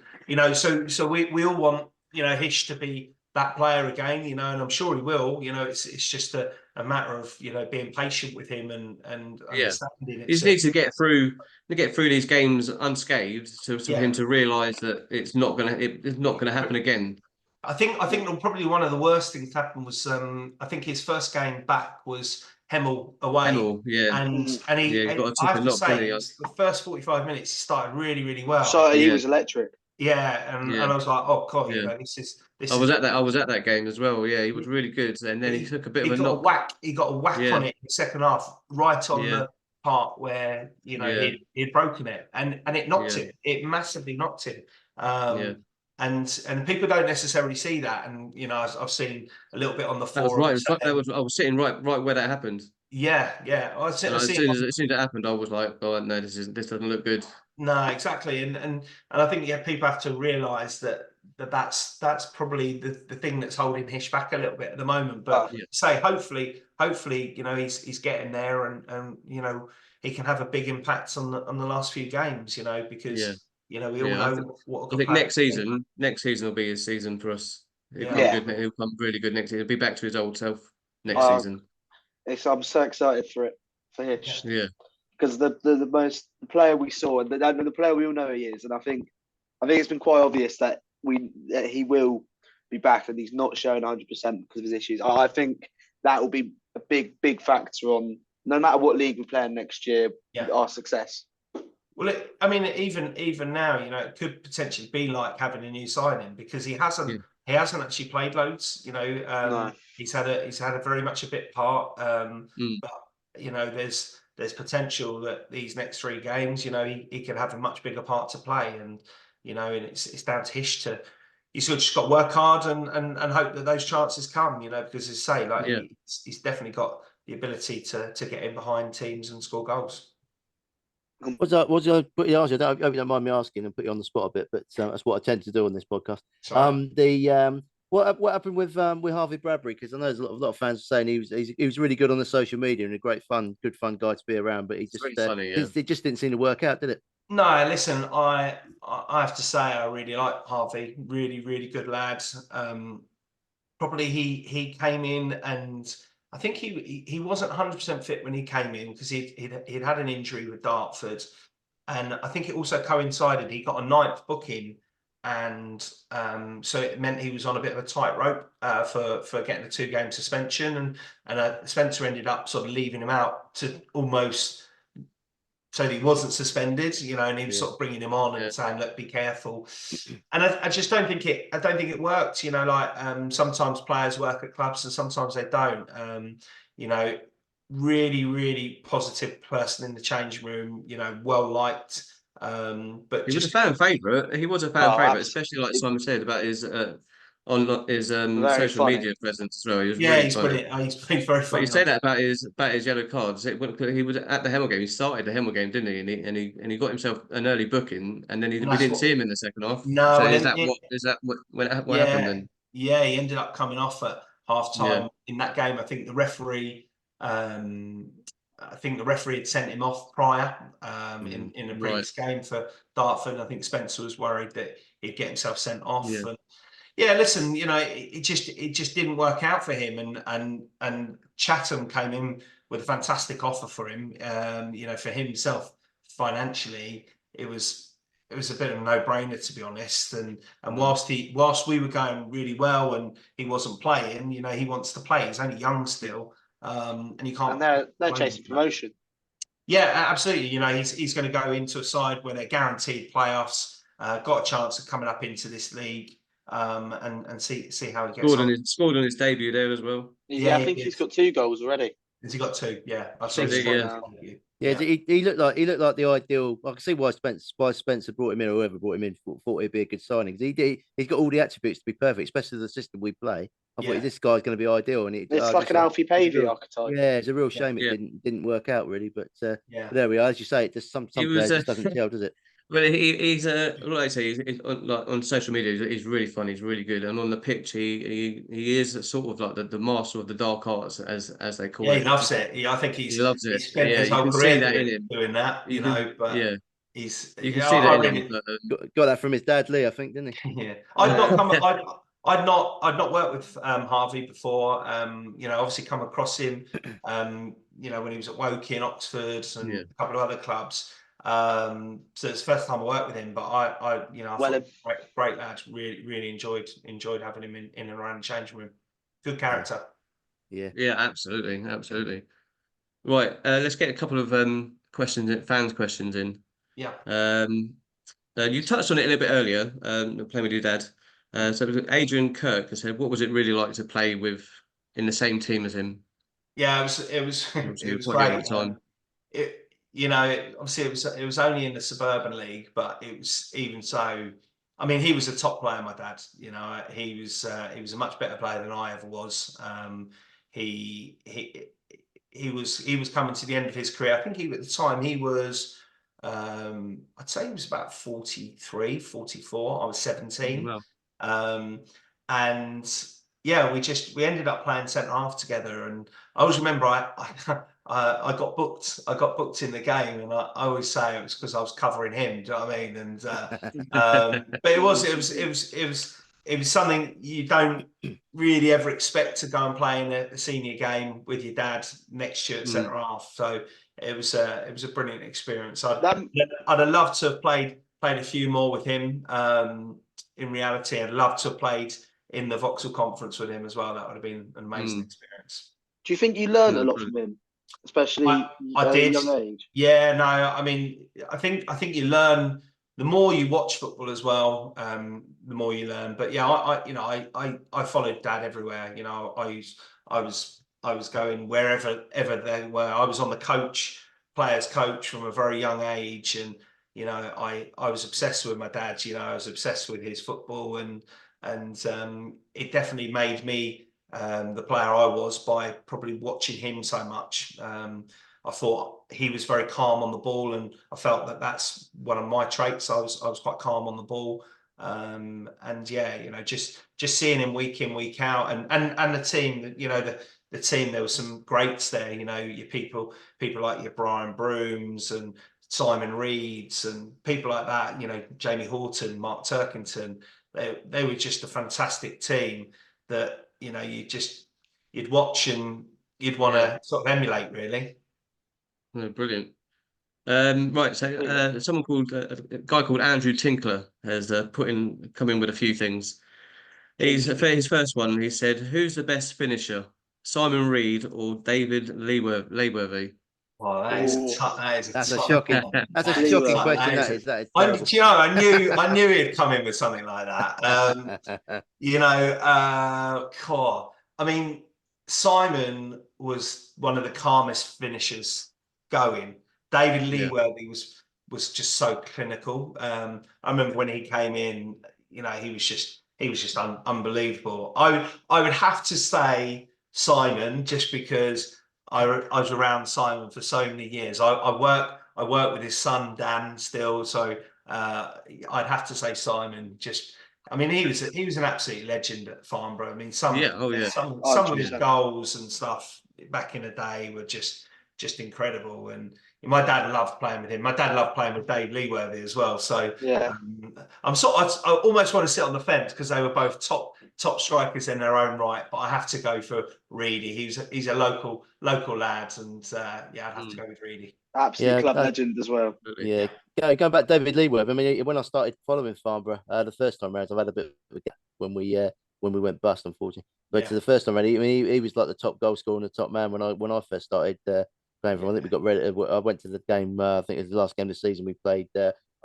so we all want Hish to be that player again, and I'm sure he will. It's just a matter of being patient with him and understanding. He just needs to get through these games unscathed for him to realise that it's not gonna happen again. I think probably one of the worst things happened was I think his first game back was Hemel away. Hemel, and he got a I have to say the first 45 minutes he started really, really well. So he was electric. Yeah, and I was like, oh god, this is. I was at that game as well. Yeah, he was really good, and then he took a bit of a knock. He got a whack on it in the second half, right on the part where he'd broken it, and it knocked him. It massively knocked him. And people don't necessarily see that, and I've seen a little bit on the forums. I was sitting right where that happened. Yeah. As soon as it happened, I was like, oh no, this doesn't look good. No, exactly, and I think people have to realise that's probably the thing that's holding Hish back a little bit at the moment. But hopefully, he's getting there, and he can have a big impact on the last few games. Because we all know what. I think next season will be his season for us. He'll come really good next season. He'll be back to his old self next season. I'm so excited for Hish. Yeah. Because the player we saw, and the player we all know he is, and I think it's been quite obvious that he will be back, and he's not showing 100% because of his issues. I think that will be a big factor on no matter what league we're playing next year, our success. Well, even now, it could potentially be like having a new signing, because he hasn't actually played loads. No. He's had a very much a bit part, but there's potential that these next 3 games, he can have a much bigger part to play, and and it's down to Hish to. He's just got to work hard and hope that those chances come, because as I say, he's definitely got the ability to get in behind teams and score goals. I put you on? I hope you don't mind me asking and put you on the spot a bit, but that's what I tend to do on this podcast. What happened with Harvey Bradbury? Because I know there's a lot of fans saying he was really good on the social media and a good fun guy to be around, but he just it just didn't seem to work out, did it? No, listen, I have to say I really like Harvey. Really, really good lad. Probably he came in, and I think he wasn't 100% fit when he came in, because he'd had an injury with Dartford, and I think it also coincided. He got a 9th booking, and so it meant he was on a bit of a tightrope for getting a 2-game suspension, and Spencer ended up sort of leaving him out to almost so that he wasn't suspended, and he was sort of bringing him on and saying, "Look, be careful." And I just don't think it worked. Sometimes players work at clubs and sometimes they don't. Really, really positive person in the changing room. Well liked. But he was a fan favourite. He was a fan favourite, especially like Simon said about his on his social media presence as well. He was really he's funny. brilliant. He's very funny. But you say that about his yellow cards. He was at the Hemel game. He started the Hemel game, didn't he? And he got himself an early booking, and then we didn't see him in the second half. No, so is that what happened then? Yeah, he ended up coming off at half time in that game. I think the referee. I think the referee had sent him off prior in a previous game for Dartford. I think Spencer was worried that he'd get himself sent off. Yeah. Listen, it just didn't work out for him, and Chatham came in with a fantastic offer for him. For himself financially, it was a bit of a no-brainer, to be honest. And whilst we were going really well and he wasn't playing, he wants to play. He's only young still. And you can't. And they're chasing promotion. Yeah, absolutely. He's going to go into a side where they're guaranteed playoffs. Got a chance of coming up into this league, and see how he gets on. Scored on his debut there as well. Yeah, I think he's got 2 goals already. Has he got 2? Yeah, I've seen his now. Yeah, he looked like the ideal. I can see why Spencer brought him in, or whoever brought him in, thought it'd be a good signing. He's got all the attributes to be perfect, especially the system we play. I thought Yeah. this guy's going to be ideal, and It's like an Alfie Pavey archetype. yeah, it's a real shame Yeah. it didn't work out really, but Yeah. there we are. As you say, it just some He players was just doesn't gel, does it? Well, he's like I say, he's on, like on social media. He's really fun. He's really good, and on the pitch, he is sort of like the master of the dark arts, as they call Yeah, he it. loves it. I think He loves he it. spent Yeah, his you whole can see career that in him. doing that, You can, but yeah, he's you can see that I in him. really But Got that from his dad, Lee, I think, didn't he? yeah. I'd not worked with Harvey before. Obviously come across him when he was at Woking, Oxford, and yeah, a couple of other clubs. So it's the first time I worked with him, but I Well, thought great lad. Really enjoyed having him in and around the changing room. Good character. Yeah. yeah, absolutely, absolutely. Right, let's get a couple of fans' questions in. Yeah. You touched on it a little bit earlier, playing with your dad. So Adrian Kirk has said, "What was it really like to play with in the same team as him?" Yeah, it was Obviously, it you're was quite young at great. the time. Obviously it was only in the suburban league, but it was even so. I mean, he was a top player, my dad. He was a much better player than I ever was. He he he was coming to the end of his career. I think at the time he was I'd say he was about 43, 44. I was 17. Well, Um, and yeah, we ended up playing centre half together. And I always remember I got booked. I got booked in the game, and I always say it was because I was covering him. Do you know what I mean? And but it was something you don't really ever expect to go and play in a senior game with your dad next to you at centre half. So it was a brilliant experience. I'd have loved to have played a few more with him. In reality, I'd love to have played in the Vauxhall Conference with him as well. That would have been an amazing experience. Do you think you learned a lot from him, especially I at a did. young age? Yeah, no, I mean, I think you learn the more you watch football as well. The more you learn. But yeah, I followed Dad everywhere. I was going wherever ever they were. I was on the players coach from a very young age, and I was obsessed with my dad. I was obsessed with his football, and it definitely made me the player I was by probably watching him so much. I thought he was very calm on the ball, and I felt that that's one of my traits. I was quite calm on the ball, and yeah, just seeing him week in, week out, and the team, the team. There were some greats there, your people like your Brian Brooms and Simon Reeds and people like that. Jamie Horton, Mark Turkington. They were just a fantastic team that you'd watch and you'd want to sort of emulate, really. No, brilliant. Right, so someone called a guy called Andrew Tinkler has come in with a few things. For his first one, he said, "Who's the best finisher, Simon Reed or David Leworthy?" Well, that's a shocking. one. That's a shocking question. That is terrible. I knew he'd come in with something like that. Cool. I mean, Simon was one of the calmest finishers going. David Leworthy was just so clinical. I remember when he came in, he was just unbelievable. I would have to say Simon, just because I was around Simon for so many years. I work with his son Dan still, so I'd have to say Simon. I mean, he was an absolute legend at Farnborough. I mean, some of his goals and stuff back in the day were just incredible. And my dad loved playing with him. My dad loved playing with Dave Leworthy as well. So yeah, I almost want to sit on the fence because they were both top strikers in their own right. But I have to go for Reedy. He's a local lad, and I'd have to go with Reedy. Absolute club legend as well. Yeah, going back David Leworth. I mean, when I started following Farnborough the first time round, I've had a bit of a gap when we went bust, unfortunately. But to the first time round, he was like the top goal scorer and the top man when I first started playing for him. I think we got ready. I went to the game. I think it was the last game of the season. We played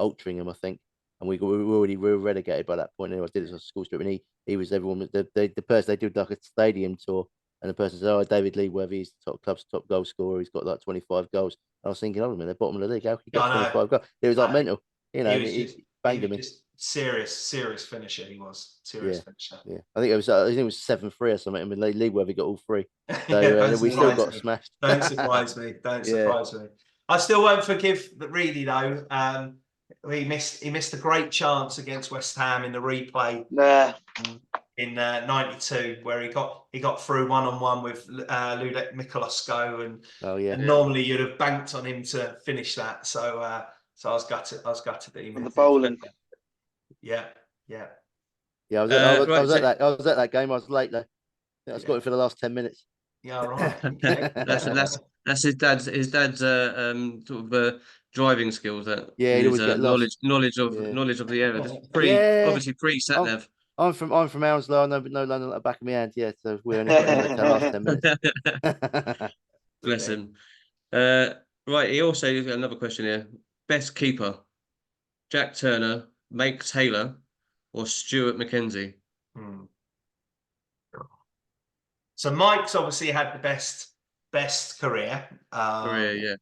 Altrincham, I think, and we were relegated by that point. Anyway, I did it on a school trip, and he was everyone. The person they did like a stadium tour. And the person said, "Oh, David Leworthy is the club's top goal scorer. He's got like 25 goals." I was thinking, hold on a minute, they're bottom of the league. How can you get I know. 25 goals? It was like mental. You know, He was he just, banged him in. serious finisher. He was serious finisher. Yeah, I think it was 7-3 or something. I mean, League where we got all three, so Yeah, we still got me. smashed. Don't surprise me. Don't Yeah. surprise me. I still won't forgive Reedy though. He missed a great chance against West Ham in the replay Nah. in '92, where he got through 1-on-1 with Ludek Mikolosko, and normally you'd have banked on him to finish that. So I was gutted. I was gutted that he On the missed bowling. Yeah. Yeah, I was at that game. I was late though. I scored it for the last 10 minutes. Yeah, right. That's his dad's sort of driving skills. That Yeah, he'd always get lost. knowledge of the area. Obviously pre sat nav. I'm from Hounslow. I know London at the back of my hand. Yeah, so we only got in the last 10 minutes. Bless him. Right, he also another question here. Best keeper: Jack Turner, Mike Taylor, or Stuart McKenzie? So Mike's obviously had the best career. I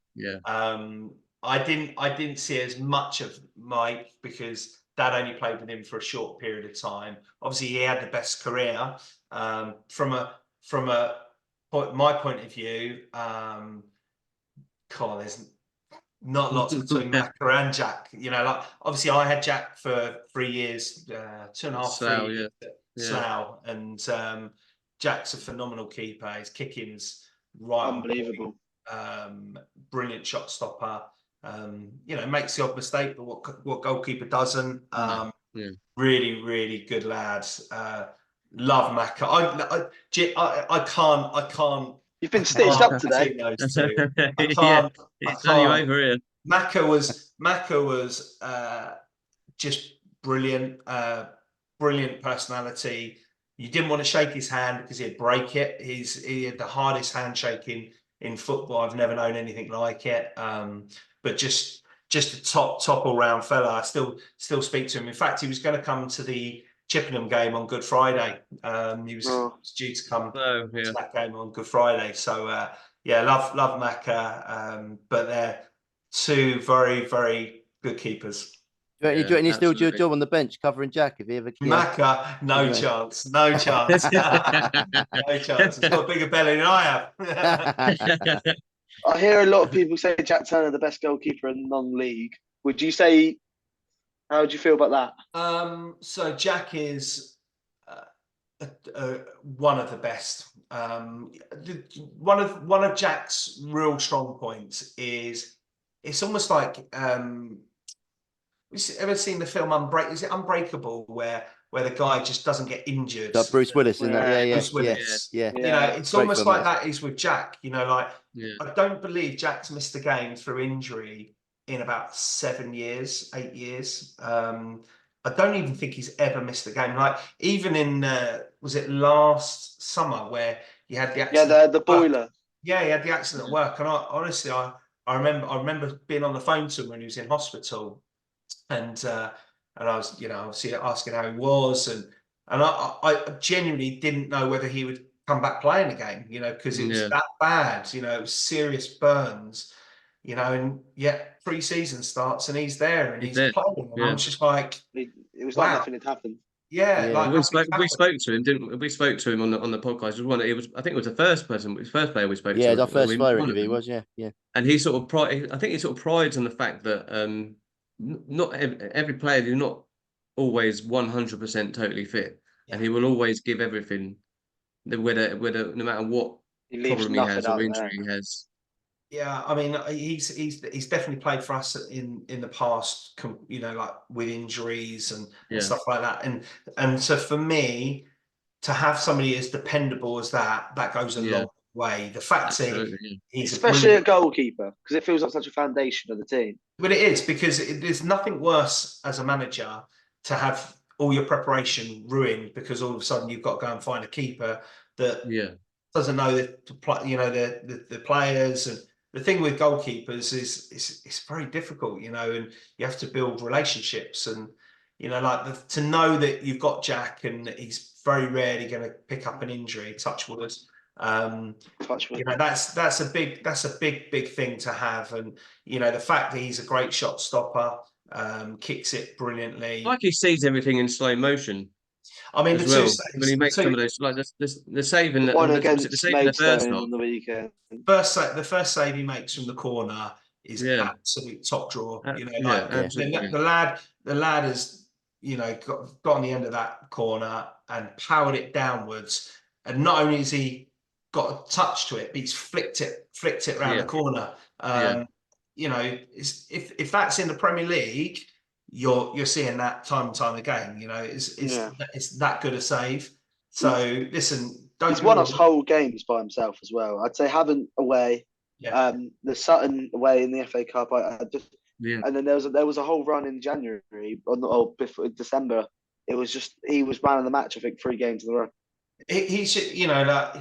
didn't see as much of Mike because Dad only played with him for a short period of time. Obviously, he had the best career. From my point of view, there's not lots between Macca and Jack. You know, like obviously I had Jack for 3 years, 2.5, 3 years at Slough, and Jack's a phenomenal keeper. His kicking's right, unbelievable. Brilliant shot stopper. Makes the odd mistake, but what goalkeeper doesn't? Really, really good lads. Love Macca. I can't. You've been stitched up today. Those two. I can't. It's only over here. Macca was just brilliant. Brilliant personality. You didn't want to shake his hand because he'd break it. He had the hardest handshake in football. I've never known anything like it. But just a top all round fella. I still speak to him. In fact, he was going to come to the Chippenham game on Good Friday. He was due to come to that game on Good Friday. So love Macca. But they're two very, very good keepers. Do you reckon you still do a job on the bench covering Jack if he ever can? Macca, no chance. No chance. No chance. He's got a bigger belly than I have. I hear a lot of people say Jack Turner the best goalkeeper in non-league. Would you say? How would you feel about that? So Jack is one of the best. One of Jack's real strong points is it's almost like ever seen the film Is it Unbreakable, where the guy just doesn't get injured? Like Bruce Willis in that, Bruce Willis. Yeah. You know, it's great almost like that is with Jack. You know, like I don't believe Jack's missed a game through injury in about 7 years, 8 years. I don't even think he's ever missed a game. Like even in was it last summer where he had the accident? Yeah, the boiler. Yeah, he had the accident at work, and I remember being on the phone to him when he was in hospital. And I was, obviously asking how he was, and I genuinely didn't know whether he would come back playing again, because it was that bad, it was serious burns, and yet pre-season starts and he's there and he's playing. And I was just like, it was like nothing had happened. Yeah, like we spoke to him, didn't we? We spoke to him on the podcast. I think it was the first player we spoke to. Yeah, our first player interview was, yeah. And he sort of I think he sort of prides on the fact that not every player is not always 100% totally fit, and he will always give everything, whether no matter what problem he has or injury he has. Yeah, I mean, he's definitely played for us in the past, like with injuries and stuff like that, and so for me to have somebody as dependable as that goes a long way. The fact that he's especially a goalkeeper, because it feels like such a foundation of the team. But it is, because there's nothing worse as a manager to have all your preparation ruined because all of a sudden you've got to go and find a keeper that doesn't know the players. And the thing with goalkeepers is it's very difficult, and you have to build relationships, and to know that you've got Jack and he's very rarely going to pick up an injury, touch wood, Touch wood. You know, that's a big thing to have. And you know, the fact that he's a great shot stopper, kicks it brilliantly. Like he sees everything in slow motion I mean, as well. When he makes some of those, like the save in The one was it the against save in the first Maidstone half? on the weekend. the first save he makes from the corner is Yeah. absolute top draw. You know, Yeah, like absolutely. the lad has, you know, got on the end of that corner and powered it downwards. And not only has he got a touch to it, but he's flicked it around the corner. You know, if that's in the Premier League, you're seeing that time and time again. You know, it's that good a save. So listen, he's won us whole games by himself as well. I'd say Havant away, the Sutton away in the FA Cup. And then there was a whole run in January or before December. It was just he was man of the match. I think 3 games in a row. He should, you know, like,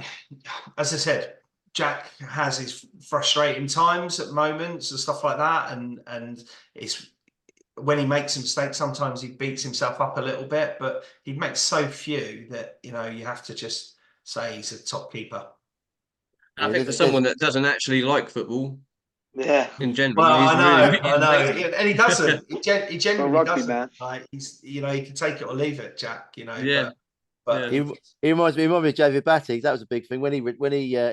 as I said, Jack has his frustrating times at moments and stuff like that, and it's when he makes a mistake, sometimes he beats himself up a little bit, but he makes so few that, you know, you have to just say he's a top keeper. I think for someone that doesn't actually like football, in general, well, he's I know, amazing. and he doesn't. He genuinely doesn't. Man. Like he's, you know, he can take it or leave it, Jack. You know, Yeah. But he reminds me of David Batty. That was a big thing when he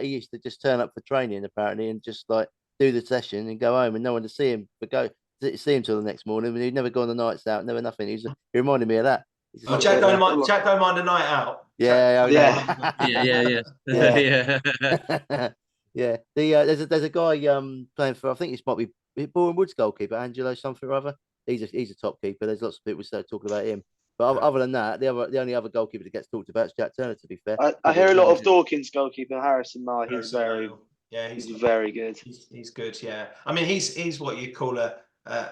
used to just turn up for training apparently and just like do the session and go home and no one to see him, but see him till the next morning. He'd never go on the nights out, never nothing. He reminded me of that. Jack don't mind a night out. Yeah. Yeah. There's a guy playing for, I think this might be Boro Woods goalkeeper, Angelo something or other. He's a top keeper. There's lots of people talking about him. But other than that, the only other goalkeeper that gets talked about is Jack Turner, to be fair. I hear a lot of Dawkins goalkeeper, Harrison Mar. He's very good. He's good, yeah. I mean, he's what you call a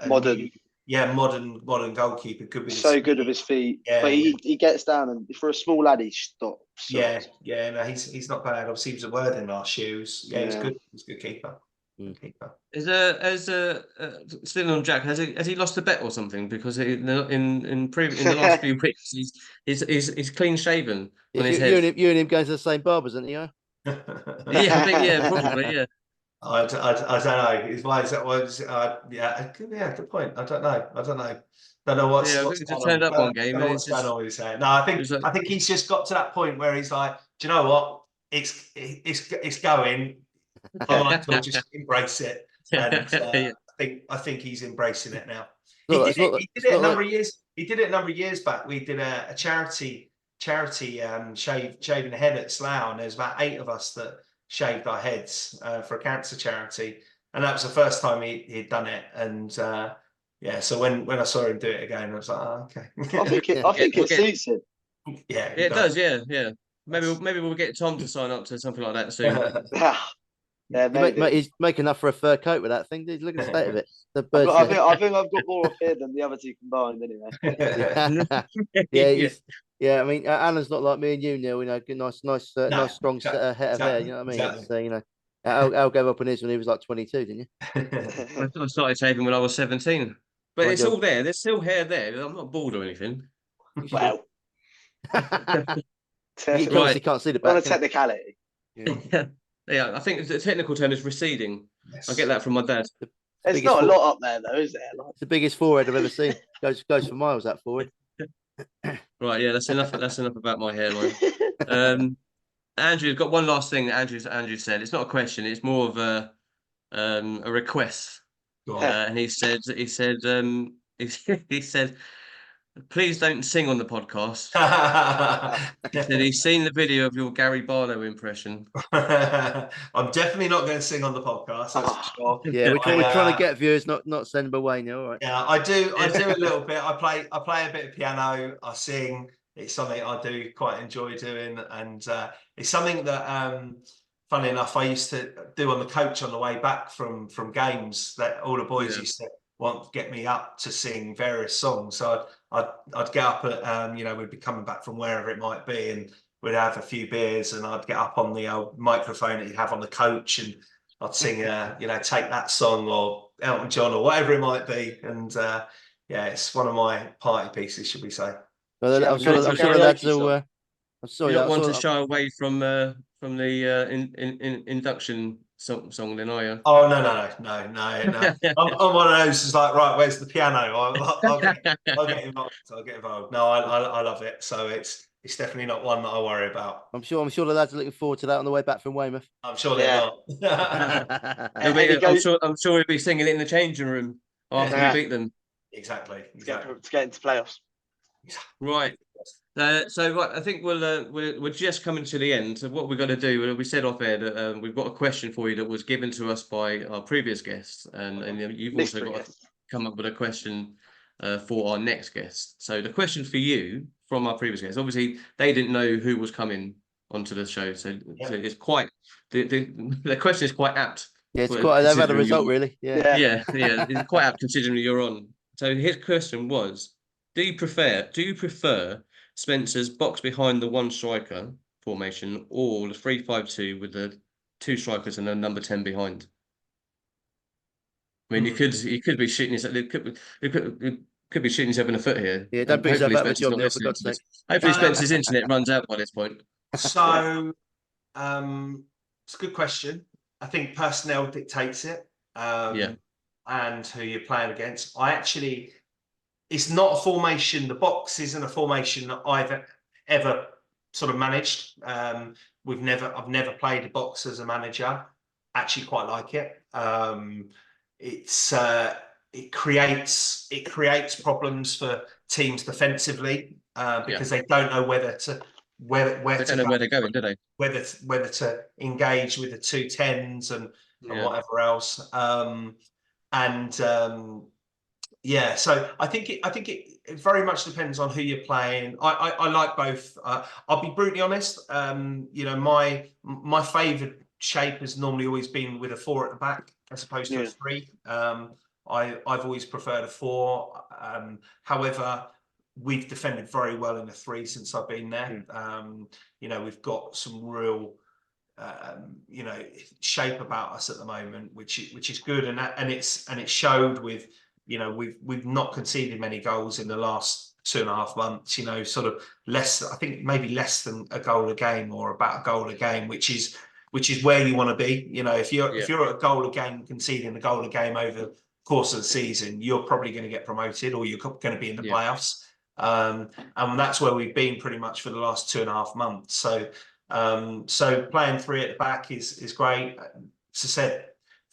modern. Modern goalkeeper. Could be so good with his feet. Yeah, but he gets down and for a small lad, he stops. Yeah. No, he's not bad. Obviously, he was a word in our shoes. Yeah, he's good. He's a good keeper. Still on Jack, has he lost a bet or something? Because in the last few weeks he's clean shaven on his head. You and him going to the same barbers, aren't you? I think probably, yeah. I don't know. His ways that was good point. I don't know. Don't know what's just turned up one game. What's going on with his hair? No, I think he's just got to that point where he's like, do you know what? It's going. I might as well just embrace it. And I think he's embracing it now. He did it a number of years. He did it a number of years back. We did a charity shaving a head at Slough, and there's about 8 of us that shaved our heads for a cancer charity, and that was the first time he'd done it. And so when I saw him do it again, I was like, oh, okay. I think it suits him. Yeah, it does. Yeah. Maybe we'll get Tom to sign up to something like that soon. Yeah, maybe. He's making up for a fur coat with that thing. Look at the state of it. I think I've got more hair than the other 2 combined, anyway. I mean, Alan's not like me and you, Neil. You know, nice, strong head of hair. You know what I mean? Exactly. So you know, Al gave up on his when he was like 22, didn't you? I started shaving when I was 17, but it's all there. There's still hair there. I'm not bald or anything. Well, you obviously can't see the back. On a technicality. Yeah, I think the technical term is receding. Yes. I get that from my dad. There's not a lot up there, though, is there? It's the biggest forehead I've ever seen. Goes for miles, that forehead. Right, yeah, that's enough about my hairline. Andrew's got one last thing that Andrew said. It's not a question. It's more of a request. And he said. Please don't sing on the podcast. He said he's seen the video of your Gary Barlow impression. I'm definitely not going to sing on the podcast. That's for sure. Yeah, we're trying to get viewers, not send them away now. All right. Yeah, I do a little bit. I play a bit of piano. I sing. It's something I do quite enjoy doing, and it's something that, funny enough, I used to do on the coach on the way back from games. That all the boys used to want to get me up to sing various songs. So I'd get up at, we'd be coming back from wherever it might be, and we'd have a few beers, and I'd get up on the old microphone that you have on the coach, and I'd sing, Take That Song or Elton John or whatever it might be. And it's one of my party pieces, should we say. Well, I'm sure the lads will. I'm You're sorry. not I one to saw, shy away from the induction song, then, are you? Oh no. I'm one of those who's like, right, where's the piano? I'll get involved. I'll get involved. No, I love it. So it's definitely not one that I worry about. I'm sure the lads are looking forward to that on the way back from Weymouth. I'm sure they're Yeah. not. And he I'm goes sure he'll be singing it in the changing room after we Yeah. beat them. Exactly. to get into playoffs. Right. Right, I think we're just coming to the end. So what we're going to do, we said off air that we've got a question for you that was given to us by our previous guest, and you've also Mystery got to guest. come up with a question for our next guest. So the question for you from our previous guest, obviously they didn't know who was coming onto the show, so it's quite the question is quite apt. Yeah, it's quite. They've had a Considering result, really. Yeah. Yeah. yeah, it's quite apt considering you're on. So his question was: Do you prefer Spencer's box behind the one striker formation, or the 3-5-2 with the two strikers and a number 10 behind? I mean, you could be shooting yourself. You could be shooting yourself in the foot here. Yeah, don't put yourself Hopefully out of a Spencer's job, not Neil, for listening God's to this. sake. Hopefully Spencer's internet runs out by this point. So it's a good question. I think personnel dictates it. Yeah. And who you're playing against. It's not a formation. The box isn't a formation that I've ever sort of managed. I've never played a box as a manager. Actually, quite like it. It creates problems for teams defensively because they don't know where to They don't know go, where they're going, do they? whether to engage with the 2 10s and whatever else. Yeah, so I think it very much depends on who you're playing. I like both. I'll be brutally honest. My favourite shape has normally always been with a 4 at the back as opposed to a 3. I've always preferred a 4. However, we've defended very well in a 3 since I've been there. We've got some real shape about us at the moment, which is good, and it showed with we've not conceded many goals in the last 2.5 months. Sort of less, I think maybe less than a goal a game or about a goal a game, which is where you want to be. If you're at a goal a game, conceding a goal a game over the course of the season, you're probably going to get promoted or you're going to be in the playoffs. And that's where we've been pretty much for the last 2.5 months. So playing 3 at the back is great. As I said,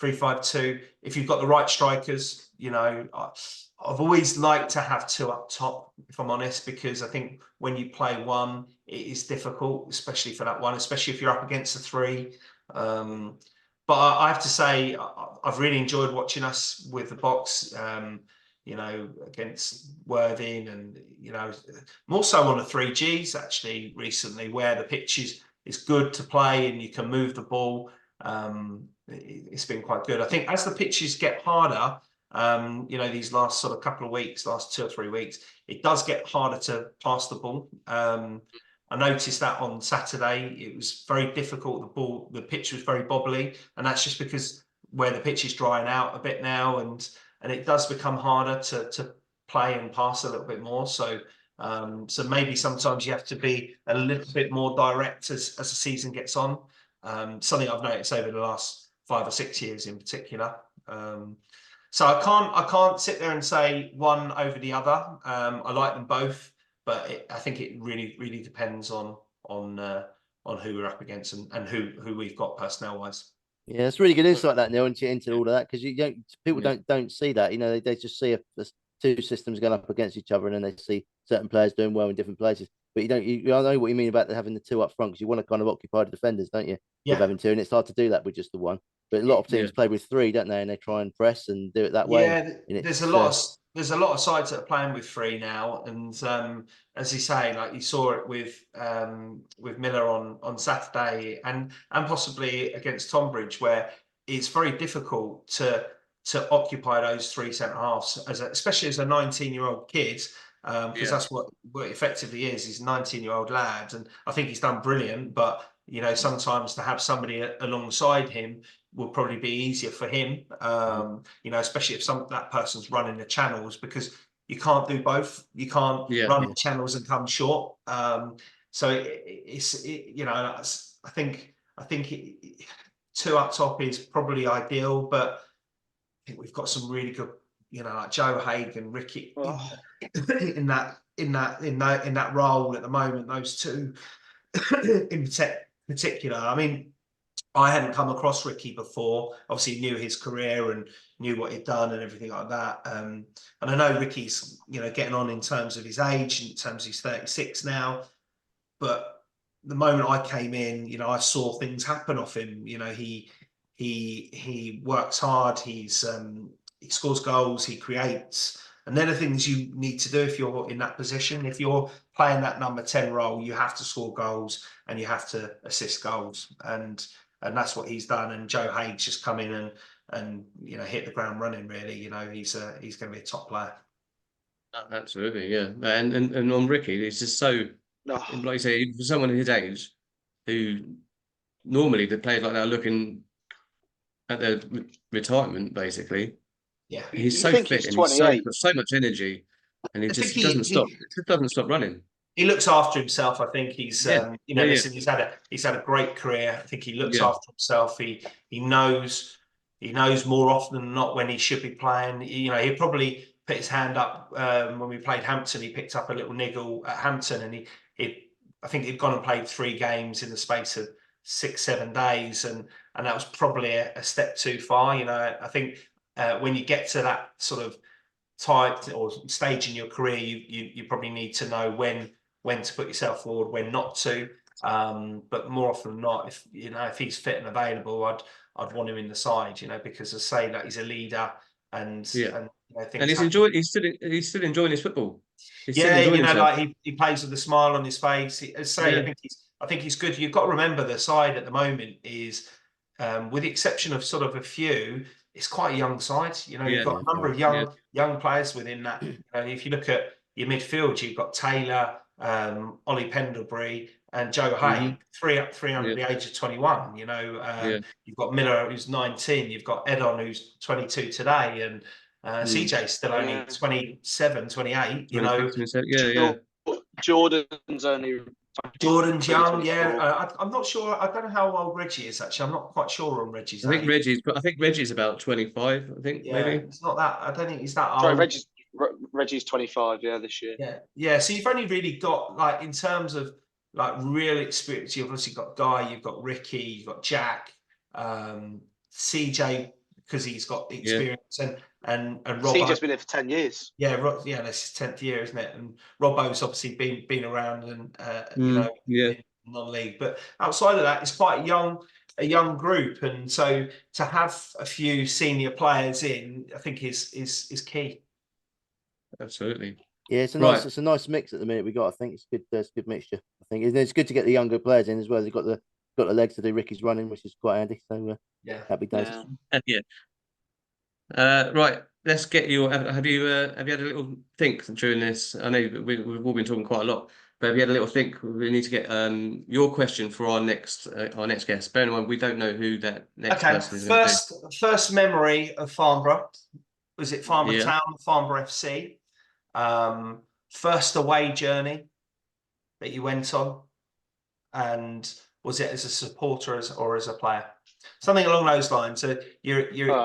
3-5-2. If you've got the right strikers, I've always liked to have 2 up top, if I'm honest, because I think when you play 1, it is difficult, especially for that 1, especially if you're up against a 3. But I have to say, I've really enjoyed watching us with the box. Against Worthing, and more so on the 3Gs actually recently, where the pitch is good to play and you can move the ball. It's been quite good. I think as the pitches get harder, these last sort of couple of weeks, last 2 or 3 weeks, it does get harder to pass the ball. I noticed that on Saturday, it was very difficult. The pitch was very bobbly, and that's just because where the pitch is drying out a bit now, and it does become harder to play and pass a little bit more. So maybe sometimes you have to be a little bit more direct as the season gets on. Something I've noticed over the last 5 or 6 years in particular. So I can't sit there and say one over the other. I like them both, but I think it really depends on who we're up against and who we've got personnel wise. Yeah, it's really good insight that, Neil, into all of that, because people don't see that. They just see the 2 systems going up against each other, and then they see certain players doing well in different places. But I know what you mean about having the 2 up front, because you want to kind of occupy the defenders, don't you? Yeah. With having 2, and it's hard to do that with just the 1. But a lot of teams play with 3, don't they? And they try and press and do it that way. Yeah, there's a lot of sides that are playing with 3 now, and as you say, like you saw it with Miller on Saturday, and possibly against Tonbridge, where it's very difficult to occupy those 3 centre halves, especially as a 19-year-old kid, because that's what it effectively is. He's a 19-year-old lad, and I think he's done brilliant. But sometimes to have somebody alongside him will probably be easier for him, especially if that person's running the channels, because you can't do both. You can't run the channels and come short. So I think two up top is probably ideal, but I think we've got some really good, like Joe Haig and Ricky in that role at the moment. Those two in particular. I mean, I hadn't come across Ricky before. Obviously, knew his career and knew what he'd done and everything like that. And I know Ricky's, getting on in terms of his age, in terms of he's 36 now. But the moment I came in, I saw things happen off him. He works hard. He scores goals. He creates. And they're the things you need to do if you're in that position. If you're playing that number 10 role, you have to score goals and you have to assist goals. And that's what he's done. And Joe Haig's just come in and hit the ground running. Really, he's going to be a top player. Absolutely, yeah. And on Ricky, it's just so, like you say, for someone his age, who normally the players like that are looking at their retirement, basically. Yeah, he's so fit and he's got so much energy, and he doesn't stop. He just doesn't stop running. He looks after himself. I think he's, listen, he's had a great career. I think he looks after himself. He knows more often than not when he should be playing. He probably put his hand up when we played Hampton. He picked up a little niggle at Hampton, and I think he'd gone and played 3 games in the space of 6-7 days, and that was probably a step too far. I think when you get to that sort of type or stage in your career, you probably need to know when to put yourself forward, when not to. But more often than not, if he's fit and available, I'd want him in the side, because I say that he's a leader and he's still enjoying his football. He plays with a smile on his face. I think he's good. You've got to remember the side at the moment is, with the exception of sort of a few, it's quite a young side. You've got a number of young players within that. If you look at your midfield, you've got Taylor, Ollie Pendlebury, and Joe Haig, three under the age of 21. You've got Miller, who's 19. You've got Edon, who's 22 today, and CJ's still only 27, 28. Jordan's only. Jordan's young, I'm not sure. I don't know how old Reggie is actually. I'm not quite sure on Reggie's age. I think Reggie's about 25. I think maybe it's not that. I don't think he's that old. Sorry, Reggie's 25. this year. Yeah. So you've only really got, like, in terms of like real experience, you've obviously got Guy, you've got Ricky, you've got Jack, CJ, because he's got the experience, and Robbo. CJ's been here for 10 years. That's his 10th year, isn't it? And Robbo's obviously been around and in non-league. But outside of that, it's quite a young group, and so to have a few senior players in, I think is key. Absolutely. Yeah, it's a nice mix at the minute we got. I think it's good. There's a good mixture. I think it's good to get the younger players in as well. They've got the legs to do Ricky's running, which is quite handy. So happy days. Right, let's get you. Have you had a little think during this? I know we've all been talking quite a lot, but have you had a little think? We need to get your question for our next guest. Bear in mind, we don't know who that next person is. First memory of Farnborough. Was it Farnborough Town, Farnborough FC? First away journey that you went on, and was it as a supporter or as a player? Something along those lines. So your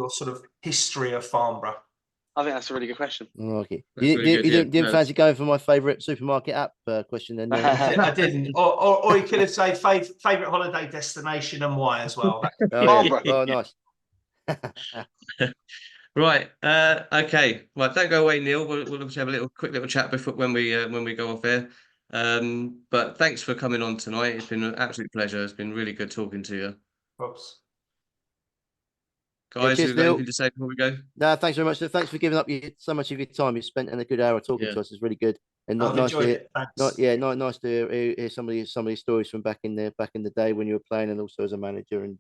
sort of history of Farnborough. I think that's a really good question. Okay. You didn't fancy going for my favourite supermarket app question then? I didn't. Or you could have said favourite holiday destination and why as well. Oh, nice. Right. Okay. Well, don't go away, Neil. We'll have a quick little chat before when we go off air. But thanks for coming on tonight. It's been an absolute pleasure. It's been really good talking to you. Oops. Guys, have you got anything to say before we go? No, thanks very much. Thanks for giving up so much of your time. You spent in a good hour talking to us. It's really good. And nice to hear. Nice to hear some of these stories from back in the day when you were playing, and also as a manager. And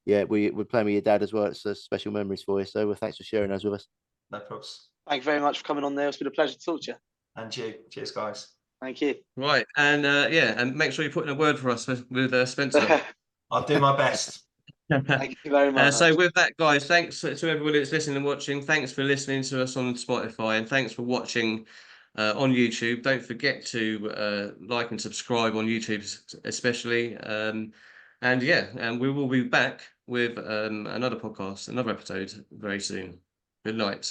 we're playing with your dad as well. It's special memories for you. So thanks for sharing those with us. No problems. Thank you very much for coming on there. It's been a pleasure to talk to you. And you. Cheers, guys. Thank you. Right, and and make sure you put in a word for us with Spencer. I'll do my best. Thank you very much. So with that, guys, thanks to everybody that's listening and watching. Thanks for listening to us on Spotify, and thanks for watching on YouTube. Don't forget to like and subscribe on YouTube, especially. And yeah, and we will be back with another podcast, another episode very soon. Good night.